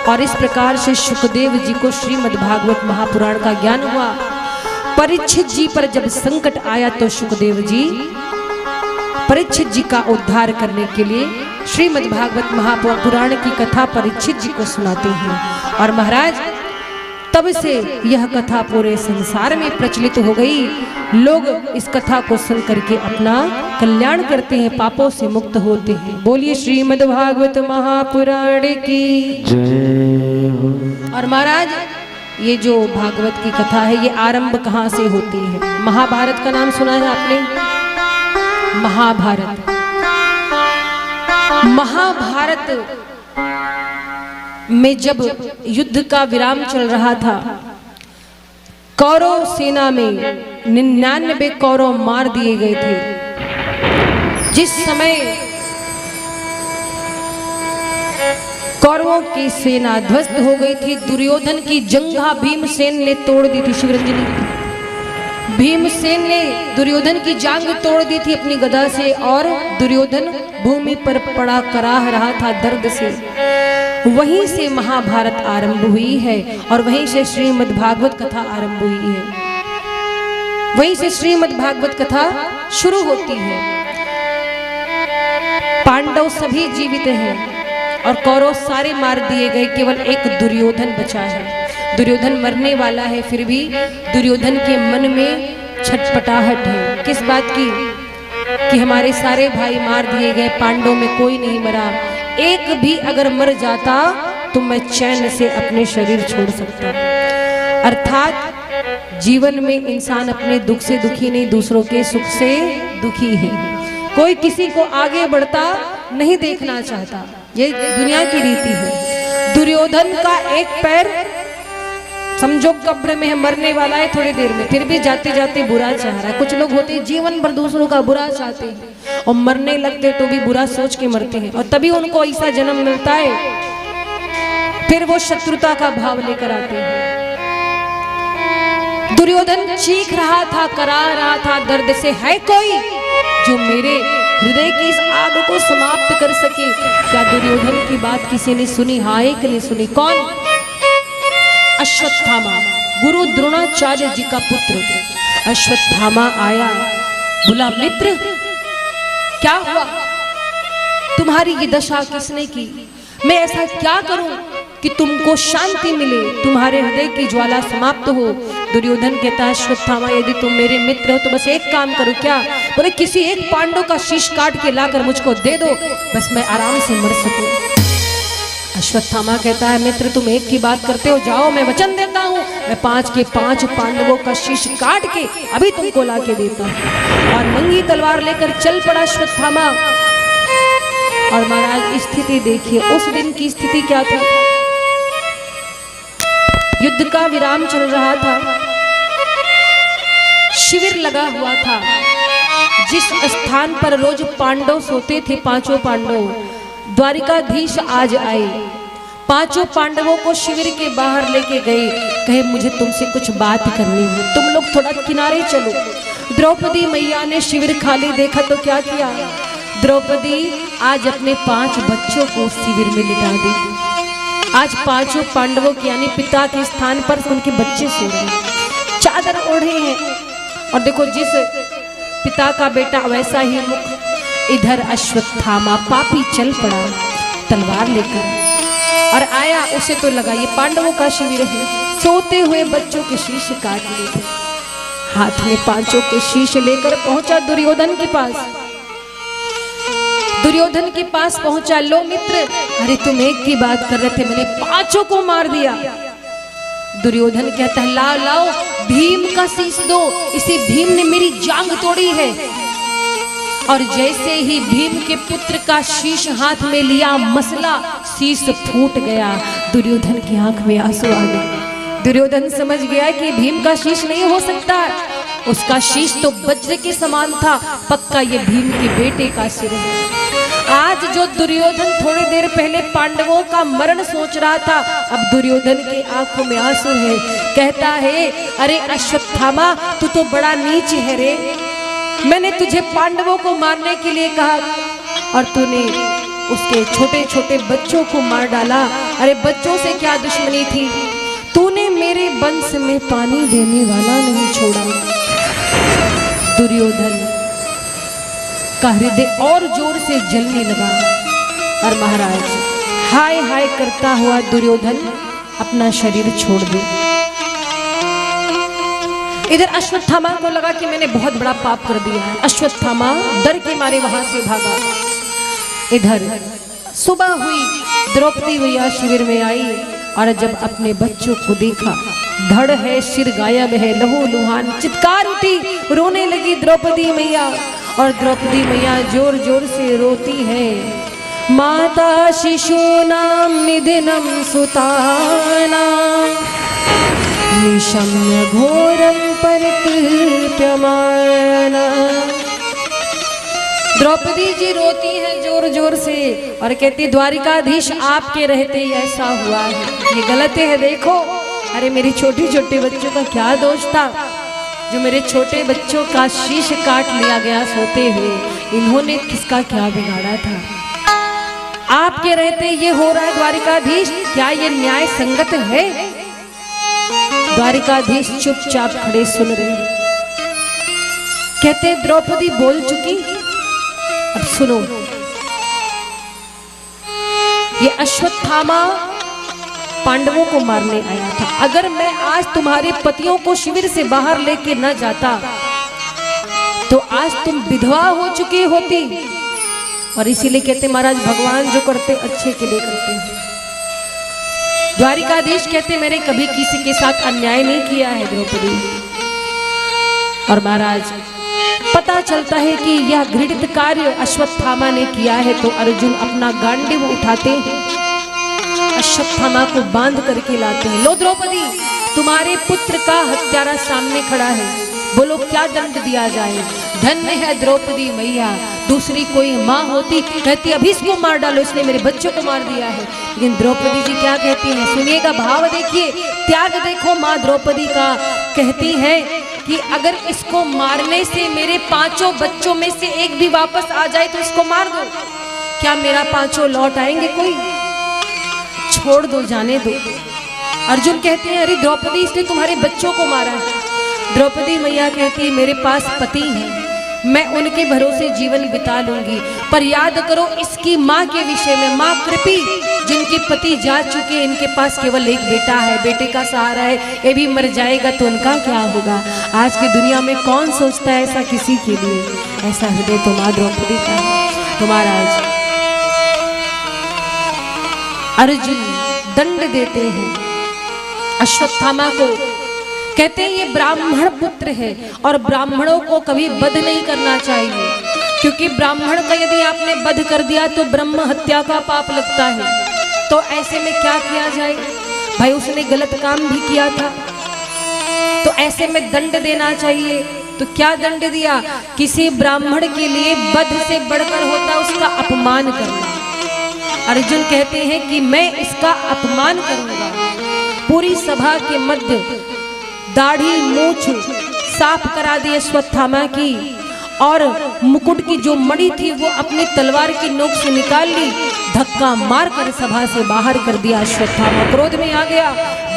और इस प्रकार से सुखदेव जी को श्रीमद् भागवत महापुराण का ज्ञान हुआ। परीक्षित जी पर जब संकट आया तो सुखदेव जी परीक्षित जी का उद्धार करने के लिए श्रीमद् भागवत महापुराण की कथा परीक्षित जी को सुनाते हैं। और महाराज तब से यह कथा पूरे संसार में प्रचलित हो गई। लोग इस कथा को सुन करके अपना कल्याण करते हैं, पापों से मुक्त होते हैं। बोलिए श्रीमद् भागवत महापुराण की जय। और महाराज ये जो भागवत की कथा है, ये आरंभ कहाँ से होती है? महाभारत का नाम सुना है आपने? महाभारत, महाभारत में जब युद्ध का विराम चल रहा था, कौरव सेना में 99 कौरव मार दिए गए थे। जिस समय कौरवों की सेना ध्वस्त हो गई थी। दुर्योधन की जंघा भीमसेन ने तोड़ दी थी। शिवरंजनी, भीमसेन ने दुर्योधन की जांघ तोड़ दी थी अपनी गदा से, और दुर्योधन भूमि पर पड़ा कराह रहा था दर्द से। वहीं से महाभारत आरंभ हुई है और वहीं से श्रीमद् भागवत कथा आरंभ हुई है। वहीं से श्रीमद् भागवत कथा शुरू होती है। पांडव सभी जीवित हैं और कौरव सारे मार दिए गए, केवल एक दुर्योधन बचा है। दुर्योधन मरने वाला है, फिर भी दुर्योधन के मन में छटपटाहट है। किस बात की? कि हमारे सारे भाई मार दिए गए, पांडव में कोई नहीं मरा, एक भी अगर मर जाता तो मैं चैन से अपने शरीर छोड़ सकता। अर्थात जीवन में इंसान अपने दुख से दुखी नहीं, दूसरों के सुख से दुखी है। कोई किसी को आगे बढ़ता नहीं देखना चाहता, ये दुनिया की रीति है। दुर्योधन का एक पैर समझो कब्र में है, मरने वाला है थोड़ी देर में, फिर भी जाते जाते बुरा चाह रहा है। कुछ लोग होते हैं जीवन भर दूसरों का बुरा चाहते हैं और मरने लगते तो भी बुरा सोच के मरते हैं, और तभी उनको ऐसा जन्म मिलता है, फिर वो शत्रुता का भाव लेकर आते हैं। दुर्योधन चीख रहा था, करा रहा था दर्द से, है कोई जो मेरे हृदय की इस आग को समाप्त कर सके? क्या दुर्योधन की बात किसी ने सुनी? हाँ, एक ने सुनी। कौन? अश्वत्थामा, गुरु द्रोणाचार्य जी का पुत्र अश्वत्थामा आया, बोला मित्र क्या हुआ? तुम्हारी ये दशा किसने की? मैं ऐसा क्या करूं कि तुमको शांति मिले, तुम्हारे हृदय की ज्वाला समाप्त हो? दुर्योधन कहता है अश्वत्थामा, यदि तुम मेरे मित्र हो तो बस एक काम करो। क्या? बोले किसी एक पांडव का शीश काट के लाकर मुझको दे दो, बस मैं आराम से मर सकूं। अश्वत्थामा कहता है मित्र तुम एक की बात करते हो, जाओ मैं वचन देता हूँ, मैं 5 के 5 पांडवों का शीश काट के अभी तुमको ला के देता हूँ। और नंगी तलवार लेकर चल पड़ा अश्वत्थामा। और महाराज स्थिति देखिए, उस दिन की स्थिति क्या थी? युद्ध का विराम चल रहा था, शिविर लगा हुआ था। जिस स्थान पर रोज पांडव सोते थे, 5 पांडव, द्वारिकाधीश आज आए, 5 पांडवों को शिविर के बाहर लेके गए, कहे मुझे तुमसे कुछ बात करनी है, तुम लोग थोड़ा किनारे चलो। द्रौपदी मैया ने शिविर खाली देखा तो क्या किया? द्रौपदी आज अपने 5 बच्चों को शिविर में लिटा दी। आज 5 पांडवों के यानी पिता के स्थान पर उनके बच्चे सो रहे हैं, चादर ओढ़े हैं, और देखो जिस पिता का बेटा वैसा ही मुख। इधर अश्वत्थामा पापी चल पड़ा तलवार लेकर और आया, उसे तो लगा ये पांडवों का शिविर है, सोते हुए बच्चों के शीश काट लिए थे। हाथ में 5 के शीश लेकर पहुंचा दुर्योधन के पास। दुर्योधन के पास पहुंचा, लो मित्र, अरे तुम एक की बात कर रहे थे, मैंने 5 को मार दिया। दुर्योधन कहता है लाओ लाओ भीम का शीश दो, इसी भीम ने मेरी जांघ तोड़ी है। और जैसे ही भीम के पुत्र का शीश हाथ में लिया, मसला शीश फूट गया। दुर्योधन की आंख में आंसू आ गए। दुर्योधन समझ गया कि भीम का शीश नहीं हो सकता, उसका शीश तो वज्र के समान था, पक्का ये भीम के बेटे का सिर है। आज जो दुर्योधन थोड़ी देर पहले पांडवों का मरण सोच रहा था, अब दुर्योधन की आंखों में आंसू है। कहता है अरे अश्वत्थामा, तू तो बड़ा नीच है रे, मैंने तुझे पांडवों को मारने के लिए कहा और तूने उसके छोटे छोटे बच्चों को मार डाला। अरे बच्चों से क्या दुश्मनी थी, तूने मेरे वंश में पानी देने वाला नहीं छोड़ा। दुर्योधन का हृदय और जोर से जलने लगा और महाराज हाय हाय करता हुआ दुर्योधन अपना शरीर छोड़ दे। इधर अश्वत्थामा को लगा कि मैंने बहुत बड़ा पाप कर दिया है। अश्वत्थामा डर के मारे वहां से भागा। इधर सुबह हुई, द्रौपदी मैया शिविर में आई और जब अपने बच्चों को देखा, धड़ है, सिर गायब है, लहू लुहान, चित्कार उठी, रोने लगी द्रौपदी मैया। और द्रौपदी मैया जोर जोर से रोती है, माता शिशूनां निधनम सुतानां निशम्य घोरं परितृप्यमाना। द्रौपदी जी रोती हैं जोर जोर से और कहती द्वारिकाधीश आपके रहते ही ऐसा हुआ है, ये गलत है। देखो अरे मेरे छोटे छोटे बच्चों का क्या दोष था, जो मेरे छोटे बच्चों का शीश काट लिया गया सोते हुए, इन्होंने किसका क्या बिगाड़ा था। आपके रहते ये हो रहा है द्वारिकाधीश, क्या ये न्याय संगत है। द्वारिकाधीश चुपचाप खड़े सुन रहे हैं। कहते द्रौपदी बोल चुकी, अब सुनो। ये अश्वत्थामा पांडवों को मारने आया था। अगर मैं आज तुम्हारे पतियों को शिविर से बाहर लेके न जाता तो आज तुम विधवा हो चुकी होती। और इसीलिए कहते महाराज भगवान जो करते अच्छे के लिए करते हैं। द्वारिकाधीश कहते मैंने कभी किसी के साथ अन्याय नहीं किया है द्रौपदी। और महाराज पता चलता है कि यह घृणित कार्य अश्वत्थामा ने किया है तो अर्जुन अपना गांडीव उठाते हैं, अश्वत्थामा को बांध करके लाते हैं। लो द्रौपदी, तुम्हारे पुत्र का हत्यारा सामने खड़ा है, बोलो क्या दंड दिया जाए। धन्य है द्रौपदी मैया, दूसरी कोई माँ होती कहती अभी इसको मार डालो, इसने मेरे बच्चों को मार दिया है। लेकिन द्रौपदी जी क्या कहती हैं, सुनिएगा भाव देखिए, त्याग देखो। माँ द्रौपदी का कहती है कि अगर इसको मारने से मेरे 5 बच्चों में से एक भी वापस आ जाए तो इसको मार दो, क्या मेरा 5 लौट आएंगे कोई? छोड़ दो, जाने दो। अर्जुन कहते हैं अरे द्रौपदी इसने तुम्हारे बच्चों को मारा है। द्रौपदी मैया कहती है मेरे पास पति है, मैं उनके भरोसे जीवन बिता लूंगी, पर याद करो इसकी माँ के विषय में। माँ कृपी जिनके पति जा चुके, इनके पास केवल एक बेटा है, बेटे का सहारा है, ये भी मर जाएगा तो उनका क्या होगा। आज की दुनिया में कौन सोचता है ऐसा किसी के लिए, ऐसा हृदय तो माँ द्रौपदी का। तो महाराज अर्जुन दंड देते हैं अश्वत्थामा को, कहते हैं ये ब्राह्मण पुत्र है और ब्राह्मणों को कभी वध नहीं करना चाहिए, क्योंकि ब्राह्मण का यदि आपने वध कर दिया तो ब्रह्म हत्या का पाप लगता है। तो ऐसे में क्या किया जाए भाई, उसने गलत काम भी किया था तो ऐसे में दंड देना चाहिए। तो क्या दंड दिया, किसी ब्राह्मण के लिए वध से बढ़कर होता उसका अपमान करना। अर्जुन कहते हैं कि मैं इसका अपमान करूंगा। पूरी सभा के मध्य दाढ़ी मूछ साफ करा दी अश्वत्थामा की, और मुकुट की जो मणि थी वो अपनी तलवार की नोक से निकाल ली, धक्का मारकर सभा से बाहर कर दिया। अश्वत्थामा क्रोध में आ गया,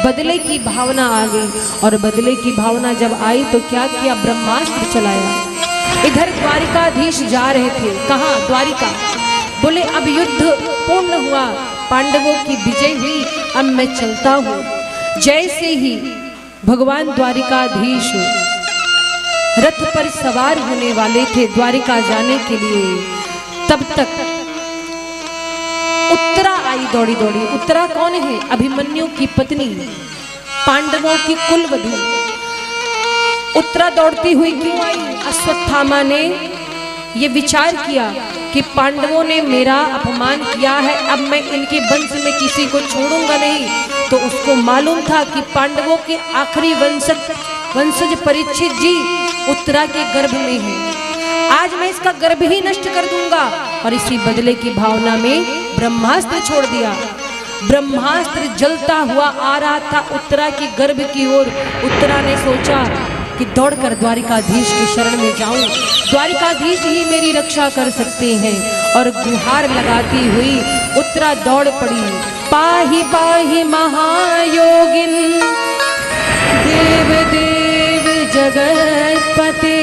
बदले की भावना आ गई, और बदले की भावना जब आई तो क्या किया, ब्रह्मास्त्र चलाया। इधर द्वारिकाधीश जा रहे थे, कहाँ, द्वारिका। बोले अब युद्ध पूर्ण हुआ, पांडवों की विजय हुई, अब मैं चलता हूँ। जैसे ही भगवान द्वारिकाधीश रथ पर सवार होने वाले थे द्वारिका जाने के लिए, तब तक उत्तरा आई दौड़ी दौड़ी। उत्तरा कौन है, अभिमन्यु की पत्नी, पांडवों की कुलवधू। उत्तरा दौड़ती हुई क्यों आई, अश्वत्थामा ने ये विचार किया कि पांडवों ने मेरा अपमान किया है, अब मैं इनके वंश में किसी को छोड़ूंगा नहीं। तो उसको मालूम था कि पांडवों के आखिरी वंशज परीक्षित जी उत्तरा के गर्भ में है, आज मैं इसका गर्भ ही नष्ट कर दूंगा। और इसी बदले की भावना में ब्रह्मास्त्र छोड़ दिया। ब्रह्मास्त्र जलता हुआ आ रहा था उत्तरा के गर्भ की ओर। उत्तरा ने सोचा कि दौड़कर द्वारिकाधीश की शरण में जाऊं, द्वारिकाधीश ही मेरी रक्षा कर सकते हैं। और गुहार लगाती हुई उत्तरा दौड़ पड़ी, पाहि पाहि महायोगिन देव देव जगत्पते,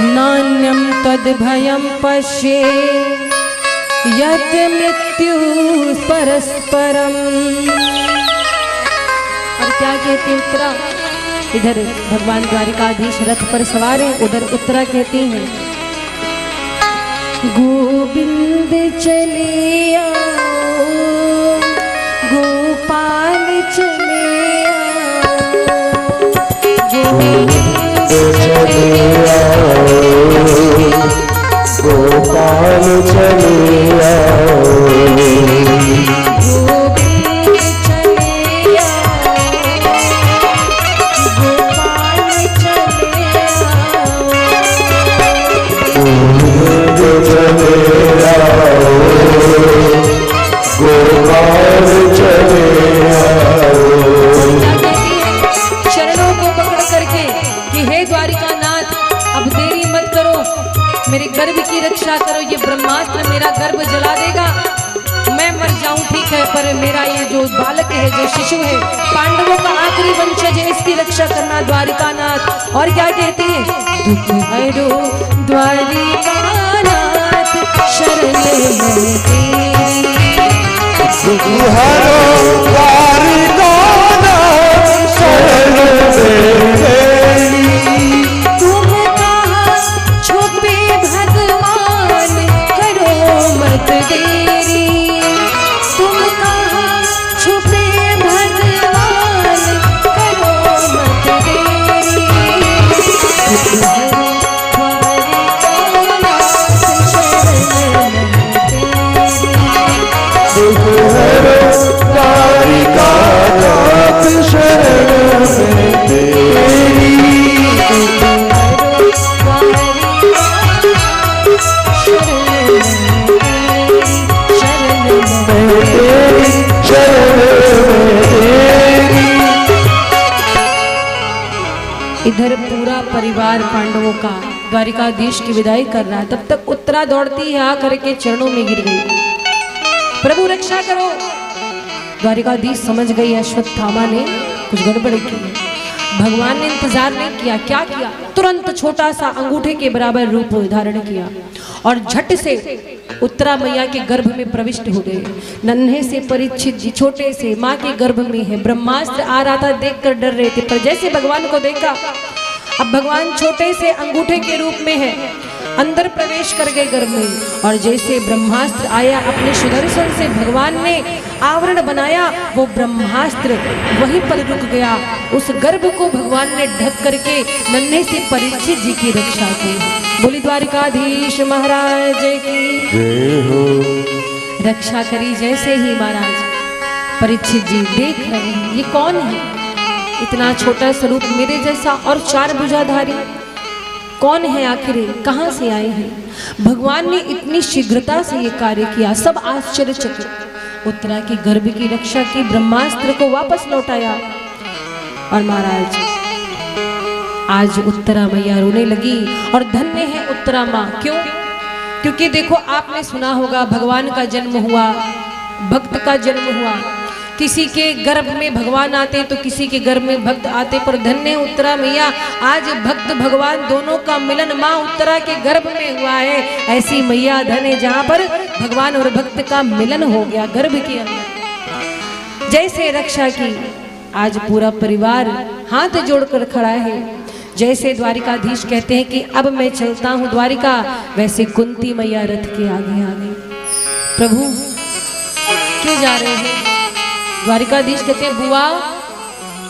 नान्यं तद्भयं पश्ये यत् मृत्यु परस्परम। और क्या कहती उत्तरा, इधर भगवान द्वारिकाधीश रथ पर सवार है, उधर उत्तरा कहती हैं गोविंद चले आओ, गोपाल चले आओ, गोविंद चले आओ, गोपाल चले आओ, ब्रह्मास्त्र मेरा गर्भ जला देगा, मैं मर जाऊं ठीक है, पर मेरा ये जो बालक है, जो शिशु है, पांडवों का आखिरी वंशज है, इसकी रक्षा करना द्वारिकानाथ। और क्या कहते हैं, दुख हरो द्वारिकानाथ शरण में तेरी, दुख हरो द्वारिकानाथ शरण में तेरी। तुम कहाँ छुपे भगवान करो मत देरी, तुम कहाँ छुपे भगवान करो मत देरी। दुख हरो द्वारिकानाथ शरण में तेरी। इधर पूरा परिवार पांडवों का द्वारिकाधीश की विदाई कर रहा है, तब तक उत्तरा दौड़ती है आकर के चरणों में गिर गई, प्रभु रक्षा करो। द्वारिकाधीश समझ गई अश्वत्थामा ने कुछ गड़बड़ की है। भगवान ने इंतजार नहीं किया, क्या किया, तुरंत छोटा सा अंगूठे के बराबर रूप धारण किया और झट से उत्तरा मैया के गर्भ में प्रविष्ट हो गए। नन्हे से परीक्षित जी छोटे से माँ के गर्भ में है, ब्रह्मास्त्र आ रहा था, देखकर डर रहे थे, पर जैसे भगवान को देखा, अब भगवान छोटे से अंगूठे के रूप में है, अंदर प्रवेश कर गए गर्भ में, और जैसे ब्रह्मास्त्र आया अपने सुदर्शन से भगवान ने आवरण बनाया, वो ब्रह्मास्त्र वहीं पर रुक गया। उस गर्भ को भगवान ने ढक करके नन्हे से परीक्षित जी की रक्षा की। बोली द्वारिकाधीश महाराज की जय हो। रक्षा करी जैसे ही महाराज परीक्षित जी देख रहे हैं, ये कौन है, इतना छोटा स्वरूप मेरे जैसा और 4 भुजाधारी, कौन है आखिर, कहां से आए हैं। भगवान ने इतनी शीघ्रता से ये कार्य किया, सब आश्चर्यचकित। उत्तरा के गर्भ की रक्षा की, ब्रह्मास्त्र को वापस लौटाया। और महाराज आज उत्तरा मैया रोने लगी, और धन्य है उत्तरा माँ। क्यों? क्योंकि देखो आपने सुना होगा भगवान का जन्म हुआ, भक्त का जन्म हुआ, किसी के गर्भ में भगवान आते तो किसी के गर्भ में भक्त आते, पर धन्य है उत्तरा मैया, आज भक्त भगवान दोनों का मिलन माँ उत्तरा के गर्भ में हुआ है। ऐसी मैया धन्य है जहाँ पर भगवान और भक्त का मिलन हो गया गर्भ के अंदर। जैसे रक्षा की, आज पूरा परिवार हाथ जोड़कर खड़ा है। जैसे द्वारिकाधीश कहते हैं कि अब मैं चलता हूँ द्वारिका, वैसे कुंती मैया रथ के आगे आ गई। प्रभु क्यों जा रहे हैं? द्वारिकाधीश कहते हैं बुआ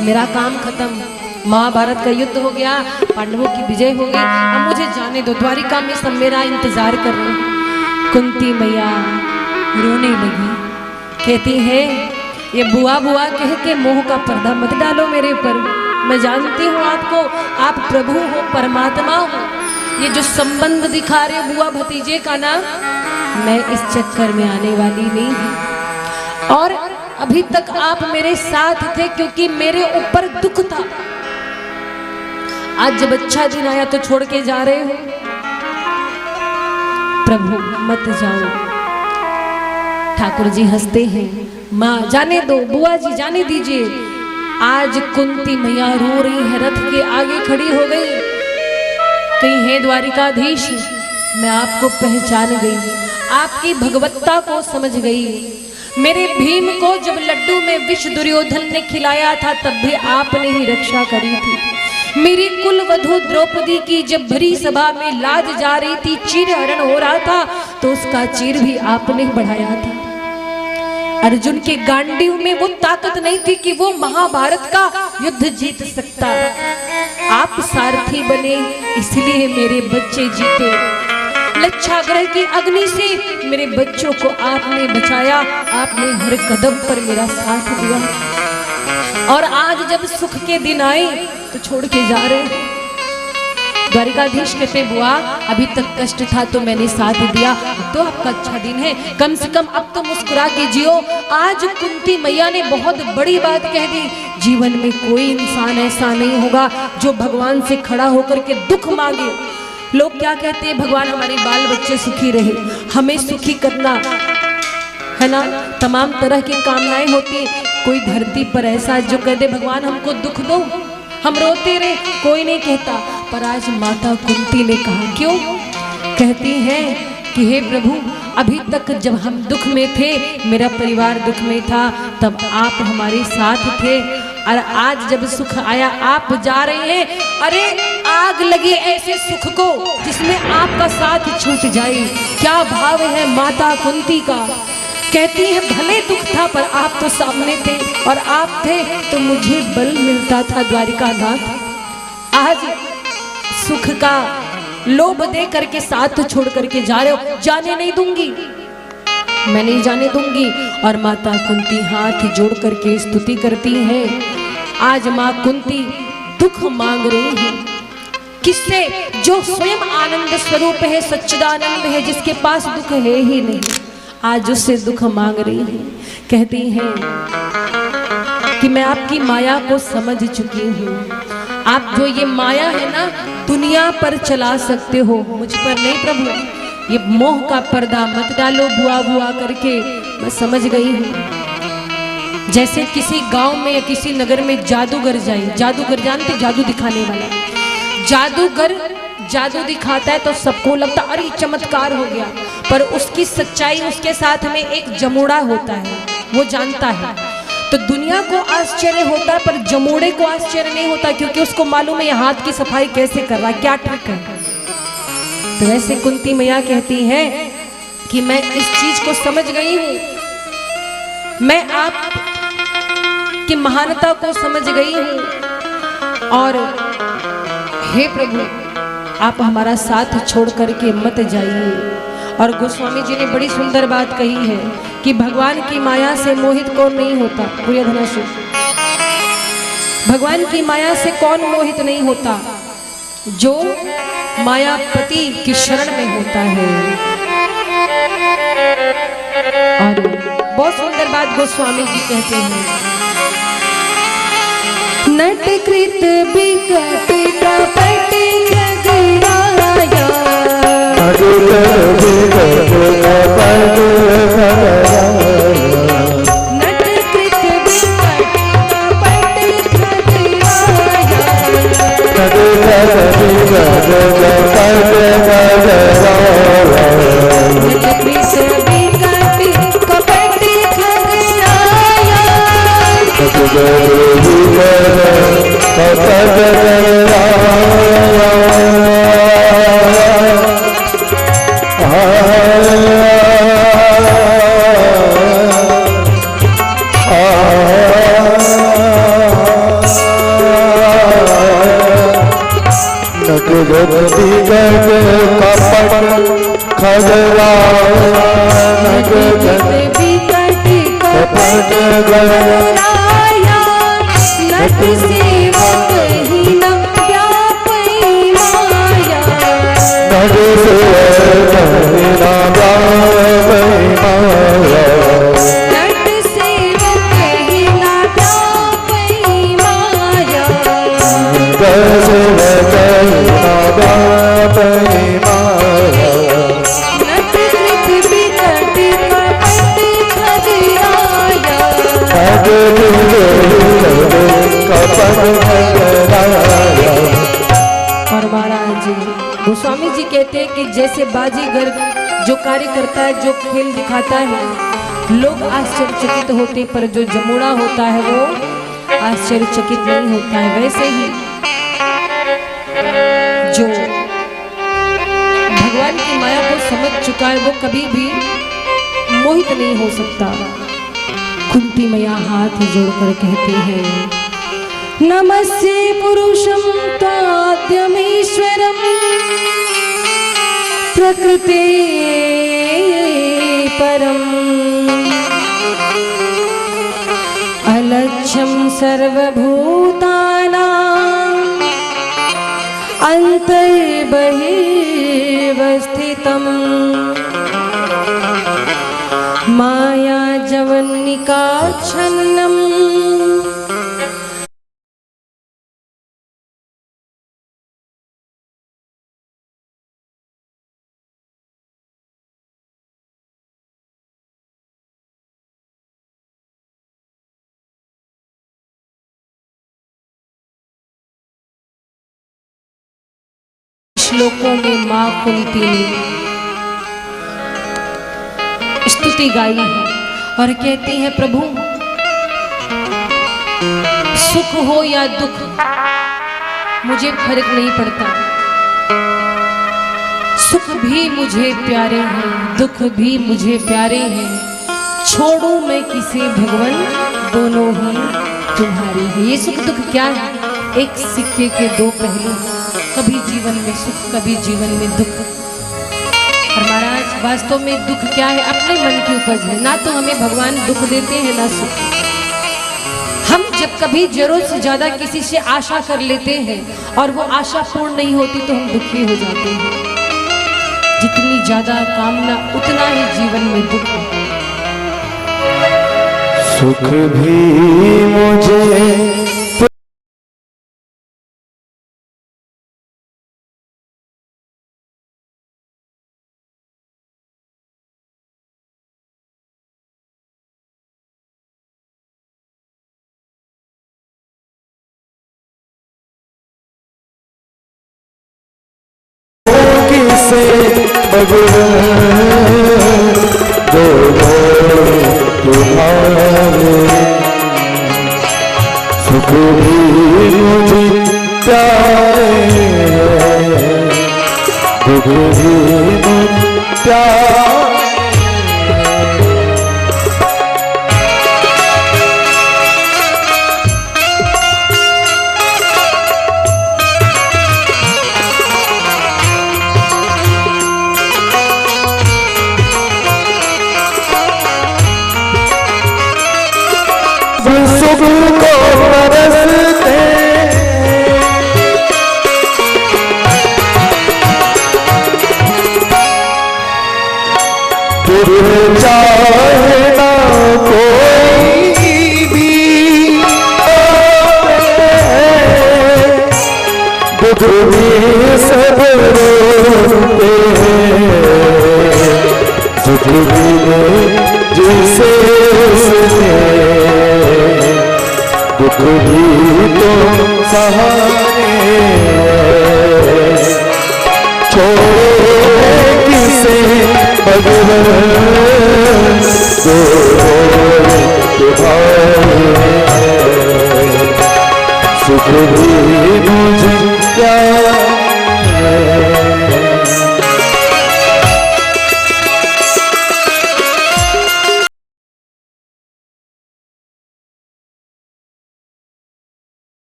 मेरा काम खत्म, महाभारत का युद्ध हो गया, पांडवों की विजय हो गई, अब मुझे जाने दो, द्वारिका में सब मेरा इंतजार कर रहे हैं। कुंती मैया रोने लगी, कहती है ये बुआ बुआ कह के मोह का पर्दा मत डालो मेरे पर, मैं जानती हूँ आपको, आप प्रभु हो, परमात्मा हो, ये जो संबंध दिखा रहे बुआ भतीजे का ना, मैं इस चक्कर में आने वाली नहीं हूँ। और अभी तक आप मेरे साथ थे क्योंकि मेरे ऊपर दुख था, आज जब अच्छा दिन आया तो छोड़ के जा रहे हो। प्रभु मत जाओ। ठाकुर जी हंसते हैं, माँ जाने दो, बुआ जी जाने दीजिए। आज कुंती मैया रो रही है, रथ के आगे खड़ी हो गई, कहीं है द्वारिकाधीश, मैं आपको पहचान गई, आपकी भगवत्ता को समझ गई। मेरे भीम को जब लड्डू में विष दुर्योधन ने खिलाया था तब भी आपने ही रक्षा करी थी। मेरी कुल वधू द्रौपदी की जब भरी सभा में लाज जा रही थी, चीर हरण हो रहा था, तो उसका चीर भी आपने बढ़ाया था। अर्जुन के गांडीव में वो ताकत नहीं थी कि वो महाभारत का युद्ध जीत सकता, आप सारथी बने इसलिए मेरे बच्चे जीते। लच्छाग्रह की अग्नि से मेरे बच्चों को आपने बचाया, आपने हर कदम पर मेरा साथ दिया, और आज जब सुख के दिन आए तो छोड़ के जा रहे। द्वारिकाधीश कहते बुआ अभी तक कष्ट था तो मैंने साथ दिया, तो आपका अच्छा दिन है, कम से कम अब तो मुस्कुरा के जियो। आज कुंती मैया ने बहुत बड़ी बात कह दी, जीवन में कोई इंसान ऐसा नहीं होगा जो भगवान से खड़ा होकर के दुख मांगे, लोग क्या कहते हैं, भगवान हमारे बाल बच्चे सुखी रहे, हमें सुखी करना है ना, तमाम तरह की कामनाएं होती हैं। कोई धरती पर ऐसा जो कह दे भगवान हमको दुख दो, हम रोते रहे, कोई नहीं कहता। पर आज माता कुंती ने कहा, क्यों? कहती हैं कि हे प्रभु, अभी तक जब हम दुख में थे, मेरा परिवार दुख में था, तब आप हमारे साथ थे, और आज जब सुख आया आप जा रहे हैं। अरे आग लगे ऐसे सुख को जिसमें आपका साथ छूट जाए। क्या भाव है माता कुंती का। कहती है भले दुख था पर आप तो सामने थे, और आप थे तो मुझे बल मिलता था द्वारिका नाथ। आज सुख का लोभ दे करके साथ छोड़ करके जा रहे हो, जाने नहीं दूंगी, मैं नहीं जाने दूंगी। और माता कुंती हाथ जोड़ करके स्तुति करती हैं। आज माँ कुंती दुख मांग रही है किससे? जो स्वयं आनंद स्वरूप है, सच्चिदानंद है, जिसके पास दुख है ही नहीं, आज उससे दुख मांग रही है। कहती हैं कि मैं आपकी माया को समझ चुकी हूँ, आप जो ये माया है ना दुनिया पर चला सकते हो, मुझ पर नहीं प्रभु। ये मोह का पर्दा मत डालो बुआ बुआ करके, मैं समझ गई हूँ। जैसे किसी गांव में या किसी नगर में जादूगर जाए, जादूगर जानते, जादू दिखाने वाला, जादूगर जादू दिखाता है तो सबको लगता अरे चमत्कार हो गया, पर उसकी सच्चाई उसके साथ में एक जमूड़ा होता है, वो जानता है। तो दुनिया को आश्चर्य होता है पर जमूड़े को आश्चर्य नहीं होता, क्योंकि उसको मालूम है ये हाथ की सफाई कैसे कर रहा है, क्या ट्रिक है। तो वैसे कुंती मैया कहती है कि मैं इस चीज को समझ गई हूं, मैं आप की महानता को समझ गई हूं, और हे प्रभु आप हमारा साथ छोड़ करके मत जाइए। और गोस्वामी जी ने बड़ी सुंदर बात कही है कि भगवान की माया से मोहित कौन नहीं होता। पूरे धनाशु, भगवान की माया से कौन मोहित नहीं होता? जो मायापति की शरण में होता है। और बहुत सुंदर बात गोस्वामी जी कहते हैं, नटकृत बिकट कपट खगराया, नटकृत बिकट कपट खगराया, नट सेवक ही न व्यापी माया, नट सेवक ही न व्यापी माया, नट सेवक ही न व्यापी माया, नट सेवक ही न व्यापी माया, नट कृत बिकट कपट खगराया, और महाराज जी गोस्वामी जी कहते हैं कि जैसे बाजीगर जो कार्य करता है, जो खेल दिखाता है, लोग आश्चर्यचकित होते, पर जो जमुड़ा होता है वो आश्चर्यचकित नहीं होता है। वैसे ही जो भगवान की माया को समझ चुका है वो कभी भी मोहित नहीं हो सकता। कुंती मैया हाथ जोड़कर कहती है, नमस्ते पुरुषं ताद्यमीश्वरं प्रकृते परम् अलक्ष्यं सर्वभूतानां अन्तर्बहिर्वस्थितम् माया जवनिका छन्नम् श्लोकों में मां कुंती ने स्तुति गाई है और कहती है, प्रभु सुख हो या दुख मुझे फर्क नहीं पड़ता, सुख भी मुझे प्यारे हैं, दुख भी मुझे प्यारे हैं, छोड़ू मैं किसे भगवन दोनों ही तुम्हारे हैं। ये सुख दुख क्या है? एक सिक्के के दो पहलू, कभी जीवन में सुख कभी जीवन में दुख। और महाराज वास्तव में दुख क्या है? अपने मन की उपज है। ना तो हमें भगवान दुख देते हैं ना सुख। हम जब कभी जरूरत से ज्यादा किसी से आशा कर लेते हैं और वो आशा पूर्ण नहीं होती तो हम दुखी हो जाते हैं। जितनी ज्यादा कामना उतना ही जीवन में दुख है। सुख भी मुझे किसे भगवान दोनों तुम्हारे, सुख भी मुझे प्यारे हैं, दुख भी मुझे प्यारे। सुख को बरसते तुझे चाहे ना कोई भी, दुख भी सब रोते हैं, सुख भी जिसे दुख भी तो सहारे, छोड़े किसे भगवान दोनों तुम्हारे, सुख भी मुझे प्यारे।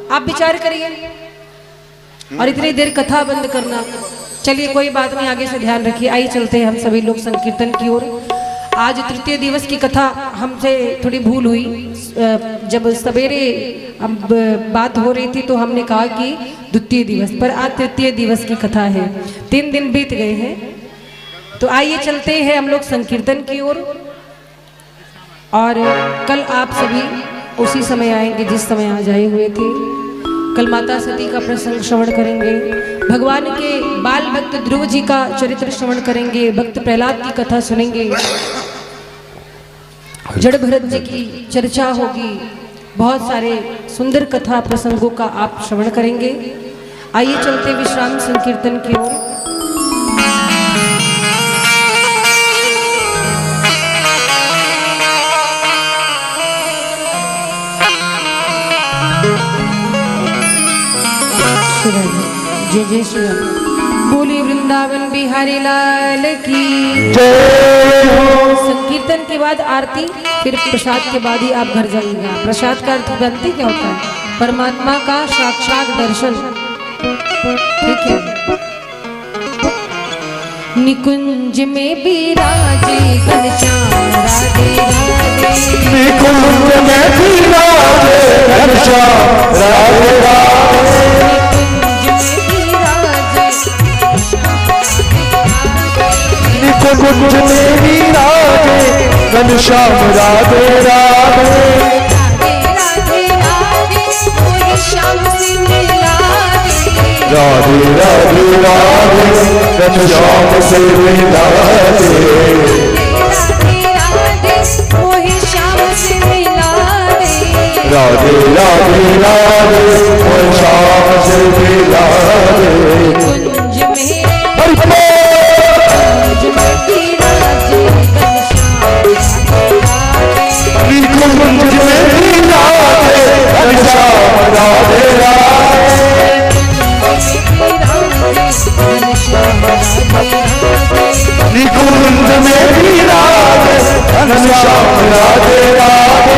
आप विचार करिए। और इतनी देर कथा बंद करना, चलिए कोई बात नहीं, आगे से ध्यान रखिए। आइए चलते हैं हम सभी लोग संकीर्तन की ओर। आज तृतीय दिवस की कथा हमसे थोड़ी भूल हुई। जब सवेरे अब बात हो रही थी तो हमने कहा कि द्वितीय दिवस, पर आज तृतीय दिवस की कथा है। 3 दिन बीत गए हैं, तो आइए चलते हैं हम लोग संकीर्तन की ओर। और कल आप सभी उसी समय आएंगे जिस समय आज आए हुए थे। कल माता सती का प्रसंग श्रवण करेंगे, भगवान के बाल भक्त ध्रुव जी का चरित्र श्रवण करेंगे, भक्त प्रहलाद की कथा सुनेंगे, जड़ भरत जी की चर्चा होगी, बहुत सारे सुंदर कथा प्रसंगों का आप श्रवण करेंगे। आइए चलते विश्राम संकीर्तन की ओर। जय जय श्री राम। बोली वृंदावन बिहारी लाल की जय हो। संकीर्तन के बाद आरती, फिर प्रसाद के बाद ही आप घर जाइएगा। प्रसाद का अर्थ बनती क्या होता है? परमात्मा का साक्षात दर्शन। ठीक है। निकुंज में विराजे घनश्याम राधे राधे, निकुंज में विराजे घनश्याम राधे राधे, निकुंज में विराजे घनश्याम राधे राधे, राधे राधे राधे घनश्याम से मिला दे, राधे राधे राधे घनश्याम से मिला दे। निकुंज में विराजे घनश्याम राधे राधे, निकुंज में विराजे घनश्याम राधे राधे,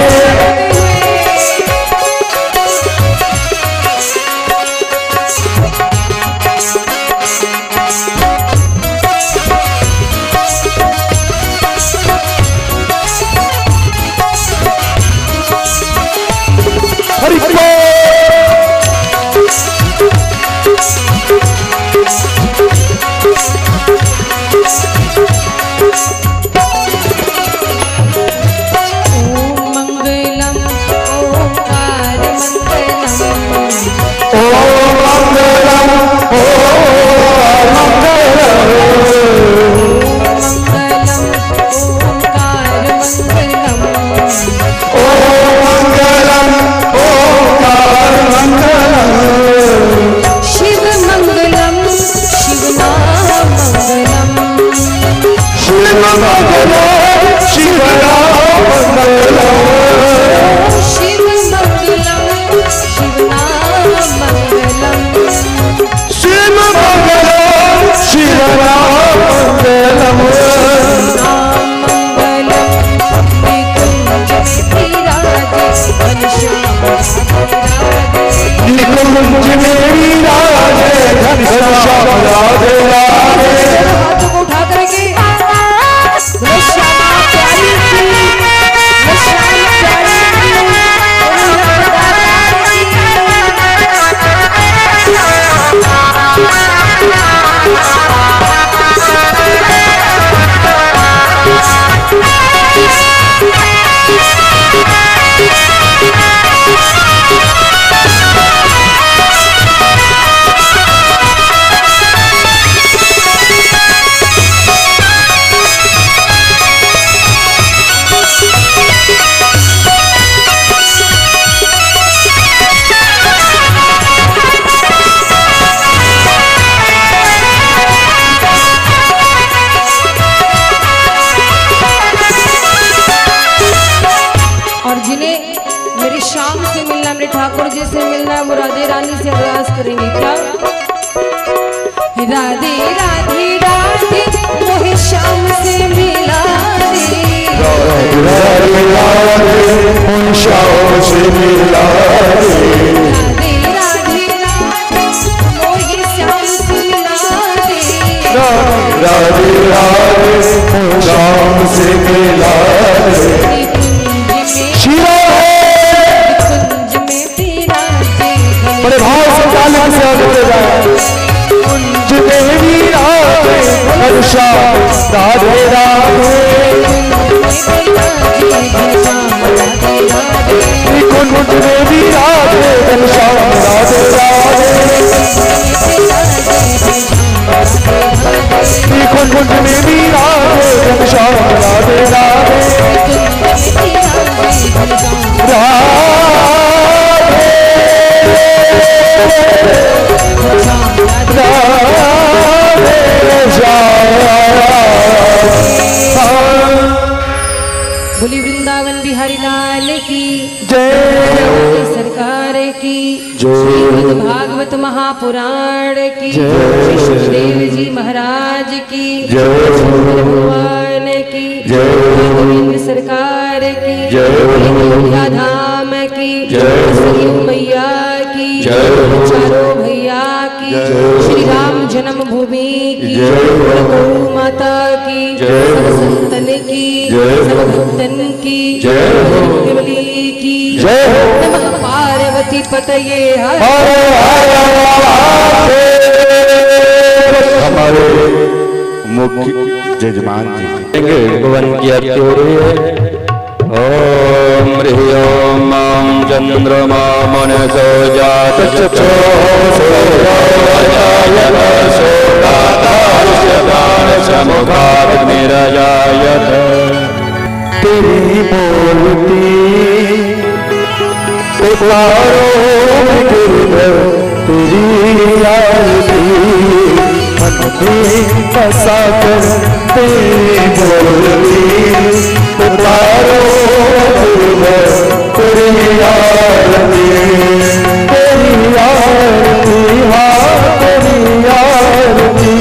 ठाकुर जी से मिलना है वो राधे रानी से अभ्यास करेंगे। क्या? राधे राधे राधे मोहे श्याम से मिला रे, राधे राधे मोहे श्याम से मिला रे, राधे राधे राधे श्याम से मिला रे शिवा कुंज में विराजे बड़े भाव से ताली से आगे जाए कुंज में विराजे श्याम राधे राधे कुंज में विराजे श्याम राधे राधे कुंज में विराजे श्याम राधे राधे बोली वृंदावन बिहारी लाल की जय सरकार की जय। श्रीमद् भागवत महापुराण की जय। श्री सुखदेव जी महाराज की जय। भगवान की जय। गोविंद सरकार की जय। अयोध्या धाम की जय। श्री मैया की जय। चारों भैया की जय। श्री राम जन्मभूमि की जय। गौ माता की जय। सब संतन की जय। सब भक्तन की जय। केवली की जय। नमः पार्वती पतये हर हमारे मुख्य जजमान जी भगवान की आरती हो रही है। ओम ह्रीं मां चंद्रमा मनसो जात समुखाग्निरजायत तेरी मूर्ति उतारो गिरधर तेरी आरती मन में बसा कर तेरी मूर्ति उतारो गिरधर तेरी आरती तेरी आरती हाँ तेरी आरती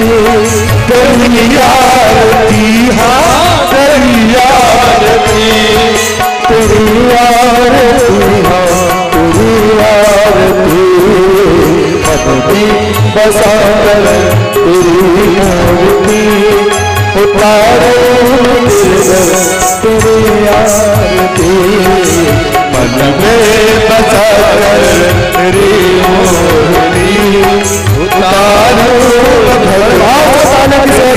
तेरी आरती हाँ तेरी आरती तेरी आरती हाँ तेरी आरती मन में बसा कर तेरी मूर्ति उतारो तेरी आरती मन में बसा कर तेरी मूर्ति उतारो भगवान से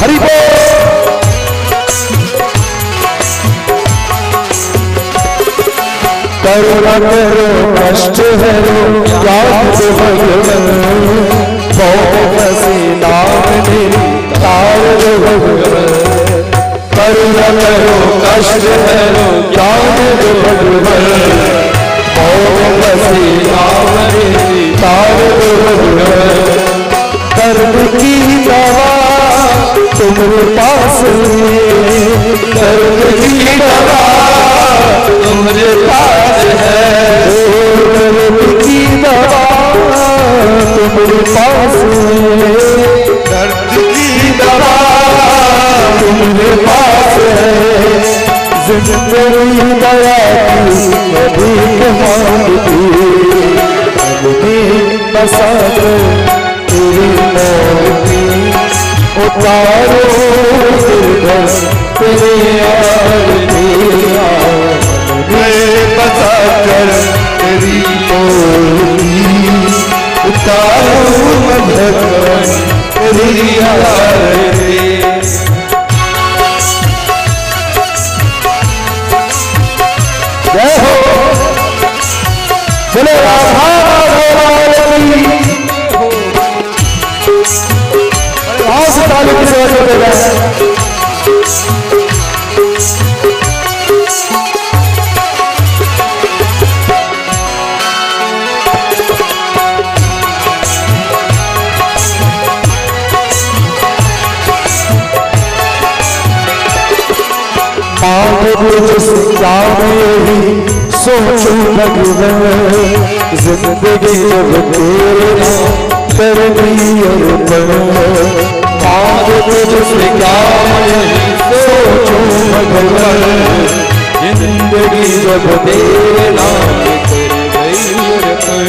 हरि बोल करुणा करो कष्ट हरो याद भगवन बहुसी नाम मेरी तार भगवन करुणा करो कष्ट हरो याद भगवन बहुसी नाम मेरी तार भगवन दर्द की दवा तुम्हारे पास दर्द की दवा तुम्हारे पास है दर्द की दवा तुम्हारे पास दर्द की दवा तुम्हारे पास है जिंदगी दया की कभी मांगती बसा तेरी मूर्ति उतारो तेरी आरती बसा कर तेरी मूर्ति उतारो भगवान तेरी आरती जय हो बोले राधा ताली की सेवा करते गए तुझसे क्या मैं सोचूं भगवान, जिंदगी जब तेरे नाम कर दी अर्पण। मांग तुझसे क्या मैं सोचूं भगवान, जिंदगी जब तेरे नाम कर गई अर्पण।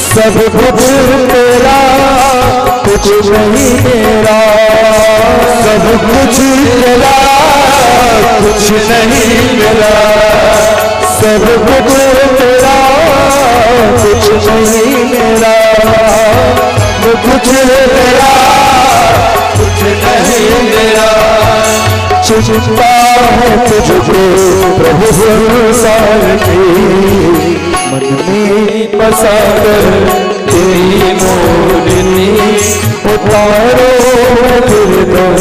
सब कुछ तेरा कुछ नहीं मेरा, सब कुछ तेरा कुछ नहीं मेरा, सब कुछ तेरा कुछ नहीं मेरा, कुछ तेरा कुछ नहीं मेरा। चिंता है तुझको प्रभु संसार की, मन में बसा कर तेरी मोरनी उतारो हृदय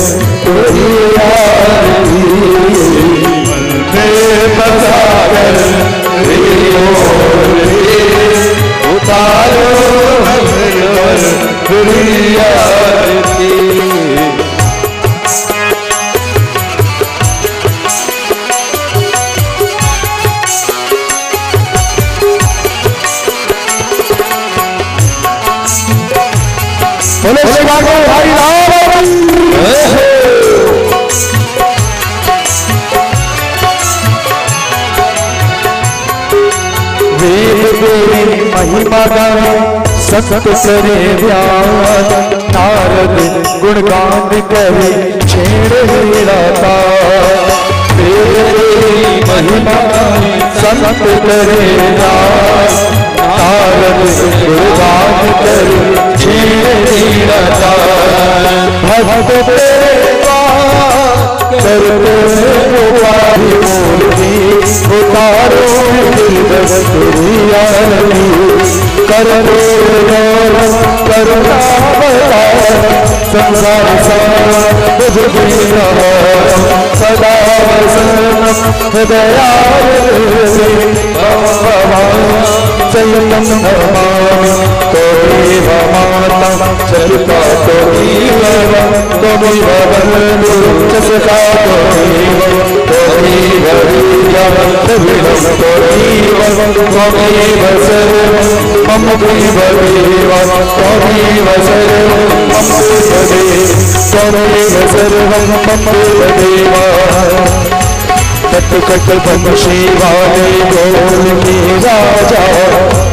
तेरी आरती। मन में बसा कर तेरी मोरनी उतारो हृदय तेरी आरती। बोले श्री भागवत भाई राम। वेद तेरी महिमा गाए सत करे व्यास, नारद गुणगान करे छेड़ हिलाता। वेद तेरी महिमा गाए सत करे व्यास, नारद गुणगान करे छेड़ता। भक्त तेरे करते उपाधि मूर्ति उतारो हृदय तेरी आरती। करो करुणा अवतार संसार सारा तुझ दीना, सदा वसनम हृदयारती। चलतम धर्मामि तोमेव माता चरिता तोमेव तोमेव बन्धुः च सखा तोमेव वीर्यं द्रविणं तोमेव सर्वं मम देव तोमेव सर्वं मम देव तोमेव सर्वं मम देव। कट बम शिवाले गोल के राजा,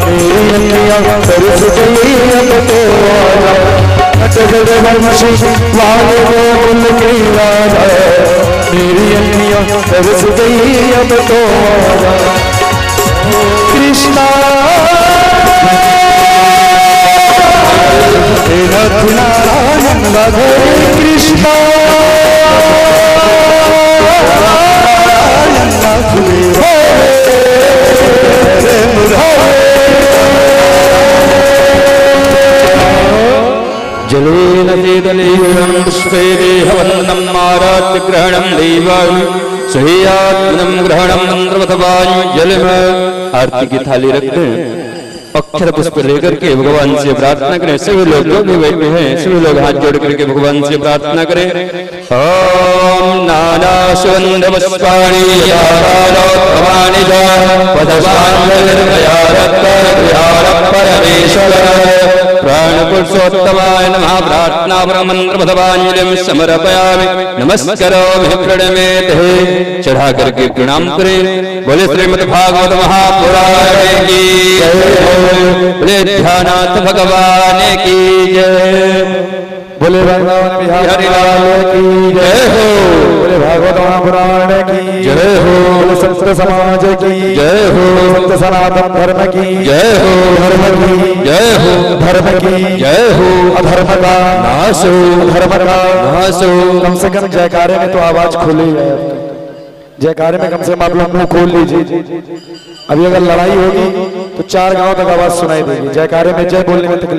मेरी अखियाँ तरस गई अब तो आजा। कट बम शिवाले गोल के राजा, मेरी अखियाँ तरस गई अब तो आजा। कृष्णा तेरा नारायण राधे कृष्णा जलेन चेतलेन पुष्पैरेहवन्नं मारात् ग्रहणं देव सहेयात्मनं ग्रहणं मंत्रवतवाञ्जलिम। आरती की थाली रख दें, अक्षर पुष्प लेकर के भगवान से प्रार्थना करें। सभी लोग जो भी बैठे हैं सभी लोग हाथ जोड़ करके भगवान से प्रार्थना करें। ओम नाना सुगंध पुष्पाणि यारालोकमानि च परमेश्वर प्राण पुरुषोत्तमाय नमः। प्रार्थना मंत्र पदवांजलिं समर्पयामि। नमस्करोमि प्रणमेते, चढ़ा करके प्रणाम करें। बोले श्रीमद् भागवत महापुराण की जय, बोले ध्यानाथ भगवान की जय, बोले वृंदावन बिहारी लाल की जय हो, बोले भागवत महापुराण की जय हो, बोले संत समाज की जय हो, संत सनातन धर्म की जय हो, धर्म की जय हो, धर्म की जय हो, अधर्म का नाश हो, धर्म का नाश हो। कम से कम जयकारे में तो आवाज खुली है, जयकारे में कम से कम आप लोग मुंह खोल लीजिए। अभी अगर लड़ाई होगी तो 4 गांव तक आवाज सुनाई देगी। जयकारे में जय बोलने में तकलीफ